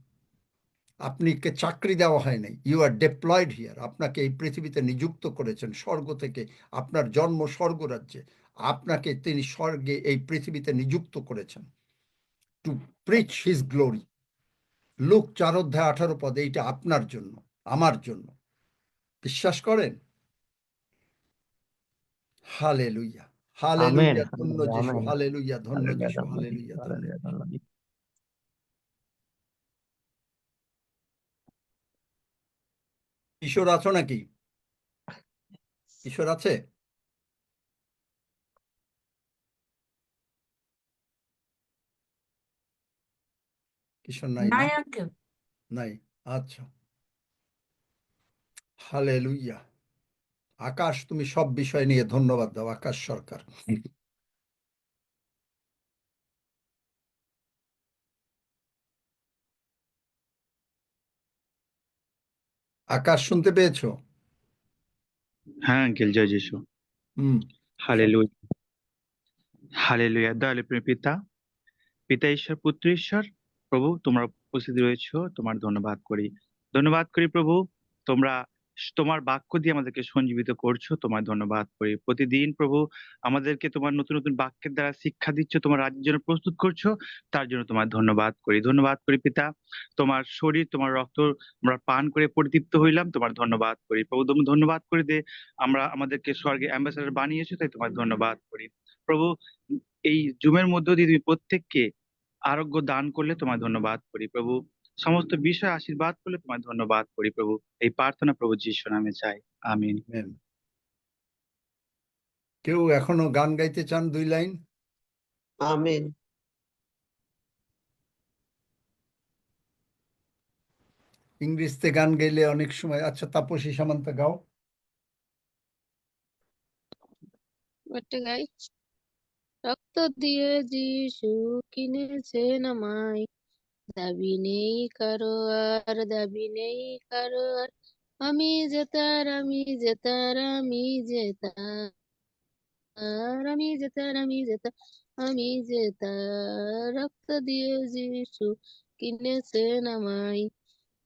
আপনাকে চাকরি দেওয়া হয় নাই, ইউ আর ডিপ্লয়েড হিয়ার। আপনাকে এই পৃথিবীতে নিযুক্ত করেছেন স্বর্গ থেকে, আপনার জন্ম স্বর্গরাজ্যে, আপনাকে তিনি স্বর্গে এই পৃথিবীতে নিযুক্ত করেছেন two preach his glory. Look 4:18 এইটা আপনার জন্য, আমার জন্য। বিশ্বাস করেন? হালেলুইয়া, আমেন, হালেলুইয়া, ধন্য যিশু, আমেন। হালেলুইয়া, ধন্য হালেলুয়া, যিশু, ধন্য যিশু, হালেলুইয়া, ধন্য হালেলুয়া, যিশু। ধন্য যিশু। ঈশ্বর আছো নাকি? ঈশ্বর আছে? ঈশ্বর নাই না? নাই আঙ্কেল। নাই, আচ্ছা। হালেলুইয়া। আকাশ, তুমি সব বিষয় নিয়ে ধন্যবাদ দাও, আকাশ সরকার। আকাশ শুনতে পেয়েছো? হ্যাঁ আঙ্কেল, জয় যিশু। হুম। Hallelujah, hallelujah. দয়ালু প্রিয় পিতা, পিতা ঈশ্বর, পুত্র ঈশ্বর, প্রভু তোমরা উপস্থিত রয়েছো, তোমার ধন্যবাদ করি। ধন্যবাদ করি প্রভু, তোমরা তোমার বাক্য দিয়ে আমাদেরকে সঞ্জীবিত করছো, তোমার ধন্যবাদ করি। প্রতিদিন প্রভু আমাদেরকে তোমার নতুন নতুন বাক্যের দ্বারা শিক্ষা দিচ্ছ, তোমার রাজ্যের জন্য প্রস্তুত করছো, তার জন্য তোমার ধন্যবাদ করি। ধন্যবাদ করি পিতা, তোমার শরীর, তোমার রক্ত আমরা পান করে পরিতৃপ্ত হইলাম, তোমার ধন্যবাদ করি। প্রভু তুমি ধন্যবাদ করে দে, আমরা আমাদেরকে স্বর্গে অ্যাম্বাসেডর বানিয়েছো, তাই তোমার ধন্যবাদ করি। প্রভু এই জুমের মধ্য দিয়ে তুমি প্রত্যেককে আরোগ্য দান করলে তোমায় ধন্যবাদ করি প্রভু। সমস্ত বিষয় আশীর্বাদ করলে তোমায় ধন্যবাদ করি প্রভু। এই প্রার্থনা প্রভু যিশুর নামে চাই, আমিন। আমেন। কেউ এখনো গান গাইতে চান 2 লাইন? আমেন। ইংরেজিতে গান গাইলে অনেক সময়, আচ্ছা তাপসী সামান্তা গাও। একটা গাই। রক্ত দিয়ে যিশু কিনেছেন আমায়, দাবি নেই কারো আর, দাবি নেই কারো আর। আমি যে তার, আমি যে তার, আমি যে তার, আমি যে তার, আমি যে তার, আমি যে তার। রক্ত দিয়ে যিশু কিনেছেন আমায়,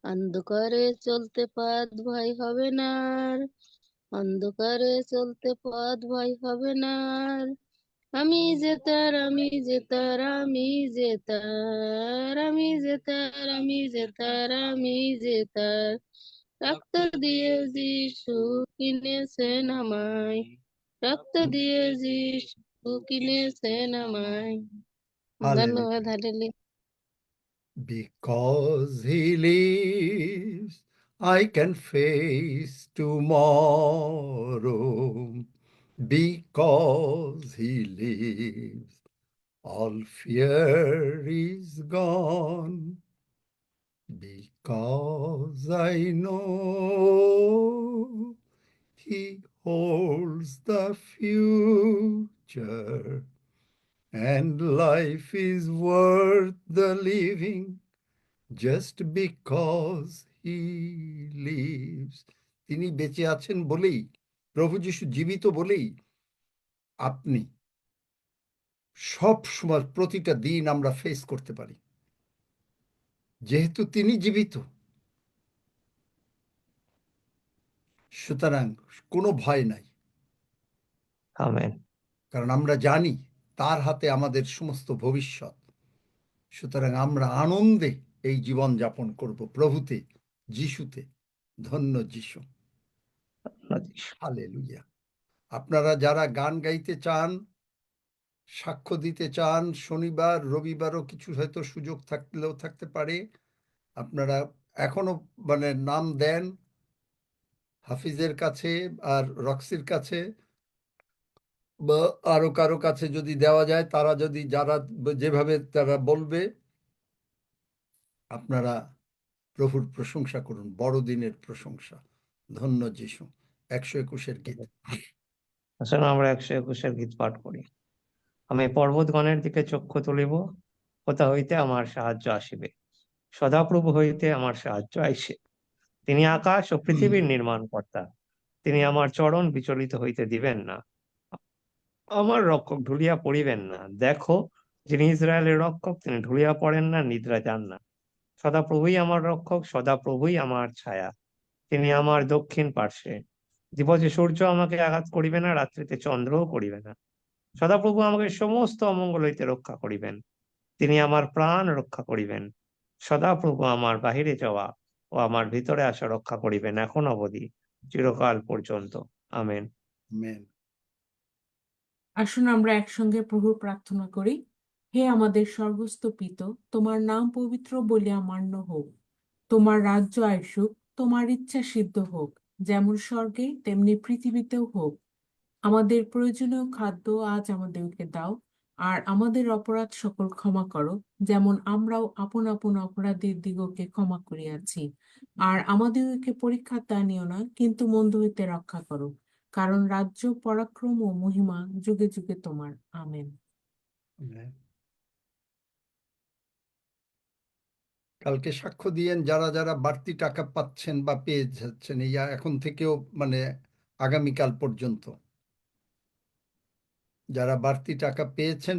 অন্ধকারে চলতে পথ ভয় হবে না আর, অন্ধকারে চলতে পথ ভয় হবে না আর। আমি যে তার, আমি যে তার, আমি যে তার, আমি যে তার, আমি যে তার, আমি যে তার। রক্ত দিয়ে যিশু কিনেছেন আমায়, রক্ত দিয়ে যিশু কিনেছেন আমায়। ধন্যবাদ। Hallelujah. Because he lives, I can face tomorrow because he lives. All fear is gone because I know he holds the future and life is worth the living just because he lives. তিনি বেঁচে আছেন বলেই, প্রভু যিশু জীবিত বলেই আপনি সব সময় প্রতিটা দিন আমরা ফেস করতে পারি, যেহেতু তিনি জীবিত। সুতরাং কোনো ভয় নাই, আমেন। কারণ আমরা জানি তার হাতে আমাদের সমস্ত ভবিষ্যৎ। সুতরাং আমরা আনন্দে এই জীবন যাপন করব প্রভুতে, যিশুতে। ধন্য যিশু, হালেলুয়া। আপনারা যারা গান গাইতে চান, সাক্ষ্য দিতে চান, শনিবার রবিবারও কিছু হয়তো সুযোগ থাকলেও থাকতে পারে, আপনারা এখনো মানে নাম দেন হাফিজের কাছে আর রক্সির কাছে, বা আরো কারো কাছে যদি দেওয়া যায়, তারা যদি যারা যেভাবে তারা বলবে, আপনারা প্রভুর প্রশংসা করুন, বড়দিনের প্রশংসা। ধন্য যিশু। 121 গীত। আসলে আমরা 121 গীত পাঠ করি। আমি পর্বতগণের দিকে চক্ষু তুলিব, কোথা হইতে আমার সাহায্য আসিবে। সদাপ্রভু হইতে আমার সাহায্য আইসে। তিনি আকাশ ও পৃথিবীর নির্মাণকর্তা। তিনি আমার চরণ বিচলিত হইতে দিবেন না, আমার রক্ষক ঢুলিয়া পড়িবেন না। দেখো, যিনি ইসরায়েলের রক্ষক, তিনি ঢুলিয়া পড়েন না, নিদ্রা যান না। সদাপ্রভুই আমার রক্ষক, সদাপ্রভুই আমার ছায়া। তিনি আমার দক্ষিণ পার্শ্বে। দিবসে সূর্য আমাকে আঘাত করিবে না, রাত্রিতে চন্দ্রও করিবে না। সদাপ্রভু আমাকে সমস্ত অমঙ্গল হইতে রক্ষা করিবেন। তিনি আমার প্রাণ রক্ষা করিবেন। সদাপ্রভু আমার বাহিরে যাওয়া ও আমার ভিতরে আসা রক্ষা করিবেন, এখন অবধি, চিরকাল পর্যন্ত। আমেন। আমেন। আসুন আমরা একসঙ্গে প্রভুর প্রার্থনা করি। হে আমাদের স্বর্গস্থ পিত, তোমার নাম পবিত্র বলিয়া মান্য হোক। তোমার রাজ্য আইসুক, তোমার ইচ্ছা সিদ্ধ হোক, যেমন স্বর্গে তেমনি পৃথিবীতেও হোক। আমাদের প্রয়োজনীয় খাদ্য আজ আমাদেরকে দাও, আর আমাদের অপরাধ সকল ক্ষমা করো, যেমন আমরাও আপন আপন অপরাধীর দিগকে ক্ষমা করিয়াছি। আর আমাদেরকে পরীক্ষাতে আনিও না, কিন্তু মন্দ হইতে রক্ষা করো, কারণ রাজ্য, পরাক্রম ও মহিমা যুগে যুগে তোমার। আমেন। আমেন। কালকে সাক্ষ্য দিয়েন যারা যারা বাড়তি টাকা পাচ্ছেন বা পেয়ে যাচ্ছেন, এই এখন থেকেও মানে আগামীকাল পর্যন্ত যারা বাড়তি টাকা পেয়েছেন,